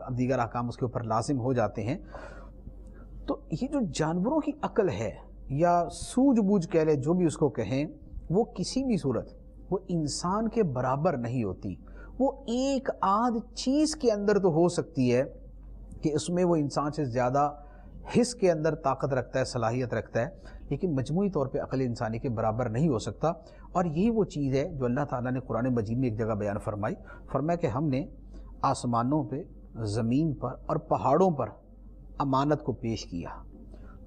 دیگر احکام اس کے اوپر لازم ہو جاتے ہیں. تو یہ جو جانوروں کی عقل ہے یا سوجھ بوجھ کہہ لے جو بھی اس کو کہیں، وہ کسی بھی صورت وہ انسان کے برابر نہیں ہوتی. وہ ایک آدھ چیز کے اندر تو ہو سکتی ہے کہ اس میں وہ انسان سے زیادہ حس کے اندر طاقت رکھتا ہے، صلاحیت رکھتا ہے، لیکن مجموعی طور پہ عقل انسانی کے برابر نہیں ہو سکتا. اور یہی وہ چیز ہے جو اللہ تعالیٰ نے قرآن مجید میں ایک جگہ بیان فرمایا کہ ہم نے آسمانوں پہ، زمین پر اور پہاڑوں پر امانت کو پیش کیا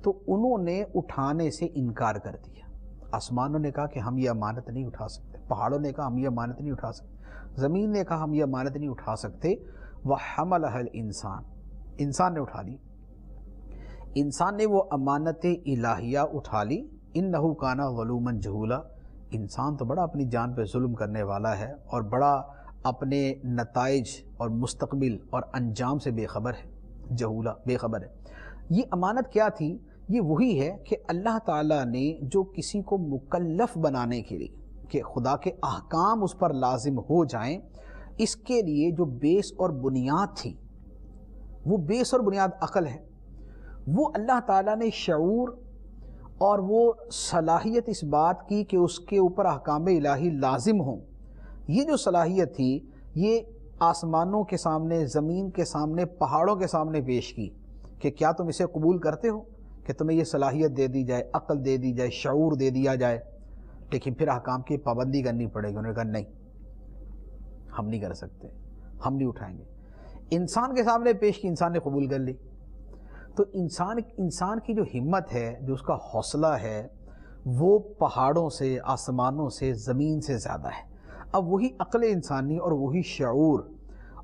تو انہوں نے اٹھانے سے انکار کر دیا. آسمانوں نے کہا کہ ہم یہ امانت نہیں اٹھا سکتے، پہاڑوں نے کہا ہم یہ امانت نہیں اٹھا سکتے، زمین نے کہا ہم یہ امانت نہیں اٹھا سکتے. وَحَمَلَهَا الْإِنسان، انسان نے اٹھا لی. انسان نے وہ امانت الہیہ اٹھا لی. اِنَّهُ كَانَ ظَلُومًا جَهُولًا، انسان تو بڑا اپنی جان پہ ظلم کرنے والا ہے اور بڑا اپنے نتائج اور مستقبل اور انجام سے بے خبر ہے. جہولا، بے خبر ہے. یہ امانت کیا تھی؟ یہ وہی ہے کہ اللہ تعالیٰ نے جو کسی کو مکلف بنانے کے لیے کہ خدا کے احکام اس پر لازم ہو جائیں، اس کے لیے جو بیس اور بنیاد تھی، وہ بیس اور بنیاد عقل ہے. وہ اللہ تعالیٰ نے شعور اور وہ صلاحیت اس بات کی کہ اس کے اوپر احکام الہی لازم ہوں، یہ جو صلاحیت تھی یہ آسمانوں کے سامنے، زمین کے سامنے، پہاڑوں کے سامنے پیش کی کہ کیا تم اسے قبول کرتے ہو کہ تمہیں یہ صلاحیت دے دی جائے، عقل دے دی جائے، شعور دے دیا جائے، لیکن پھر احکام کی پابندی کرنی پڑے گی. انہوں نے کہا نہیں، ہم نہیں کر سکتے، ہم نہیں اٹھائیں گے. انسان کے سامنے پیش کی، انسان نے قبول کر لی. تو انسان کی جو ہمت ہے، جو اس کا حوصلہ ہے، وہ پہاڑوں سے، آسمانوں سے، زمین سے زیادہ ہے. اب وہی عقل انسانی اور وہی شعور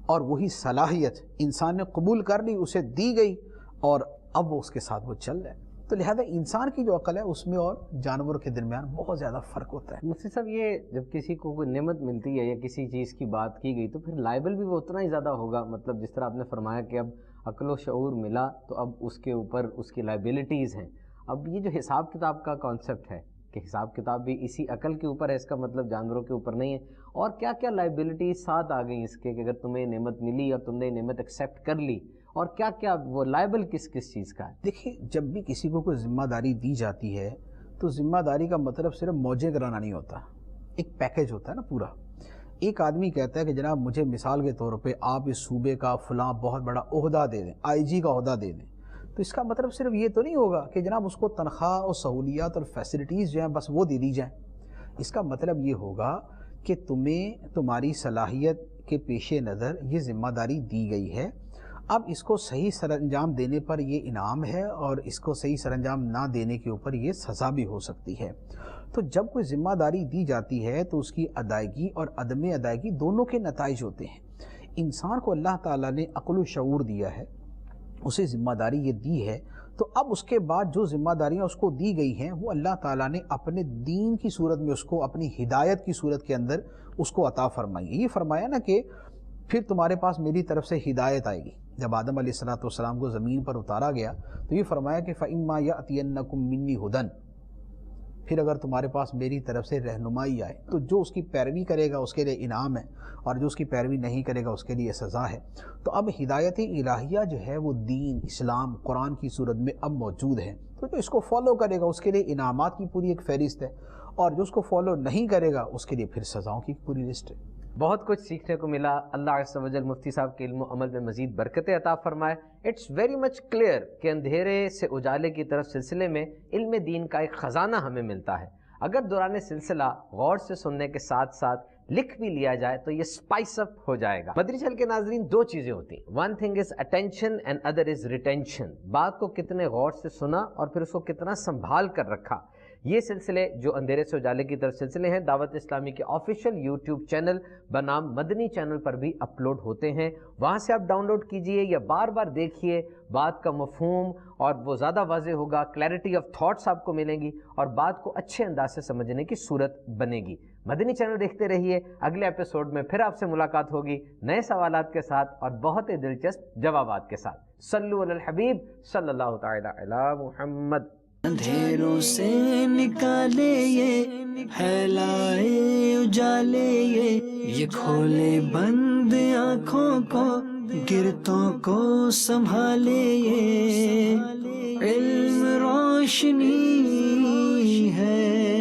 اور وہی صلاحیت انسان نے قبول کر لی، اسے دی گئی، اور اب وہ اس کے ساتھ وہ چل رہا ہے. تو لہذا انسان کی جو عقل ہے اس میں اور جانوروں کے درمیان بہت زیادہ فرق ہوتا ہے. مفتی صاحب، یہ جب کسی کو کوئی نعمت ملتی ہے یا کسی چیز کی بات کی گئی تو پھر لائبل بھی وہ اتنا ہی زیادہ ہوگا. مطلب جس طرح آپ نے فرمایا کہ اب عقل و شعور ملا تو اب اس کے اوپر اس کی لائبلٹیز ہیں. اب یہ جو حساب کتاب کا کانسیپٹ ہے کہ حساب کتاب بھی اسی عقل کے اوپر ہے، اس کا مطلب جانوروں کے اوپر نہیں ہے. اور کیا کیا لائبلٹیز ساتھ آ گئیں اس کے کہ اگر تمہیں نعمت ملی اور تم نے نعمت ایکسیپٹ کر لی، اور کیا کیا وہ لائبل کس کس چیز کا ہے؟ دیکھیے، جب بھی کسی کو کوئی ذمہ داری دی جاتی ہے تو ذمہ داری کا مطلب صرف موجے کرانا نہیں ہوتا، ایک پیکیج ہوتا ہے نا پورا. ایک آدمی کہتا ہے کہ جناب مجھے مثال کے طور پہ آپ اس صوبے کا فلاں بہت بڑا عہدہ دے دیں، IG کا عہدہ دے دیں، تو اس کا مطلب صرف یہ تو نہیں ہوگا کہ جناب اس کو تنخواہ اور سہولیات اور فیسلٹیز جو ہیں بس وہ دے دی جائیں. اس کا مطلب یہ ہوگا کہ تمہیں تمہاری صلاحیت کے پیش نظر یہ ذمہ داری دی گئی ہے. اب اس کو صحیح سر انجام دینے پر یہ انعام ہے اور اس کو صحیح سر انجام نہ دینے کے اوپر یہ سزا بھی ہو سکتی ہے۔ تو جب کوئی ذمہ داری دی جاتی ہے تو اس کی ادائیگی اور عدم ادائیگی دونوں کے نتائج ہوتے ہیں۔ انسان کو اللہ تعالیٰ نے عقل و شعور دیا ہے، اسے ذمہ داری یہ دی ہے، تو اب اس کے بعد جو ذمہ داریاں اس کو دی گئی ہیں وہ اللہ تعالیٰ نے اپنے دین کی صورت میں اس کو، اپنی ہدایت کی صورت کے اندر اس کو عطا فرمائی ہے۔ یہ فرمایا نا کہ پھر تمہارے پاس میری طرف سے ہدایت آئے گی۔ جب آدم علیہ السلام کو زمین پر اتارا گیا تو یہ فرمایا کہ فَإِمَّا يَأْتِيَنَّكُم مِّنِّي هُدًى، پھر اگر تمہارے پاس میری طرف سے رہنمائی آئے تو جو اس کی پیروی کرے گا اس کے لیے انعام ہے، اور جو اس کی پیروی نہیں کرے گا اس کے لیے سزا ہے۔ تو اب ہدایت الہیہ جو ہے وہ دین اسلام قرآن کی صورت میں اب موجود ہے، تو جو اس کو فالو کرے گا اس کے لیے انعامات کی پوری ایک فہرست ہے، اور جو اس کو فالو نہیں کرے گا اس کے لیے پھر سزاؤں کی پوری لسٹ ہے۔ بہت کچھ سیکھنے کو ملا۔ اللہ عز و جل مفتی صاحب کے علم و عمل میں مزید برکتیں عطا فرمائے۔ اٹس ویری مچ کلیئر کہ اندھیرے سے اجالے کی طرف سلسلے میں علم دین کا ایک خزانہ ہمیں ملتا ہے۔ اگر دوران سلسلہ غور سے سننے کے ساتھ ساتھ لکھ بھی لیا جائے تو یہ سپائس اپ ہو جائے گا۔ مدنی چینل کے ناظرین، دو چیزیں ہوتی ہیں، one thing is attention and other is retention. بات کو کتنے غور سے سنا اور پھر اس کو کتنا سنبھال کر رکھا۔ یہ سلسلے جو اندھیرے سے اجالے کی طرف سلسلے ہیں دعوت اسلامی کے آفیشیل یوٹیوب چینل بنام مدنی چینل پر بھی اپلوڈ ہوتے ہیں، وہاں سے آپ ڈاؤن لوڈ کیجئے یا بار بار دیکھیے، بات کا مفہوم اور وہ زیادہ واضح ہوگا، کلیئرٹی آف تھاٹس آپ کو ملیں گی اور بات کو اچھے انداز سے سمجھنے کی صورت بنے گی۔ مدنی چینل دیکھتے رہیے، اگلے ایپیسوڈ میں پھر آپ سے ملاقات ہوگی نئے سوالات کے ساتھ اور بہت ہی دلچسپ جوابات کے ساتھ۔ صلو علی الحبیب صلی اللہ تعالی علی محمد۔ اندھیروں سے نکالے یہ پھیلائے اجالے یہ کھولے بند آنکھوں کو گرتوں کو سنبھالے یہ علم روشنی ہے۔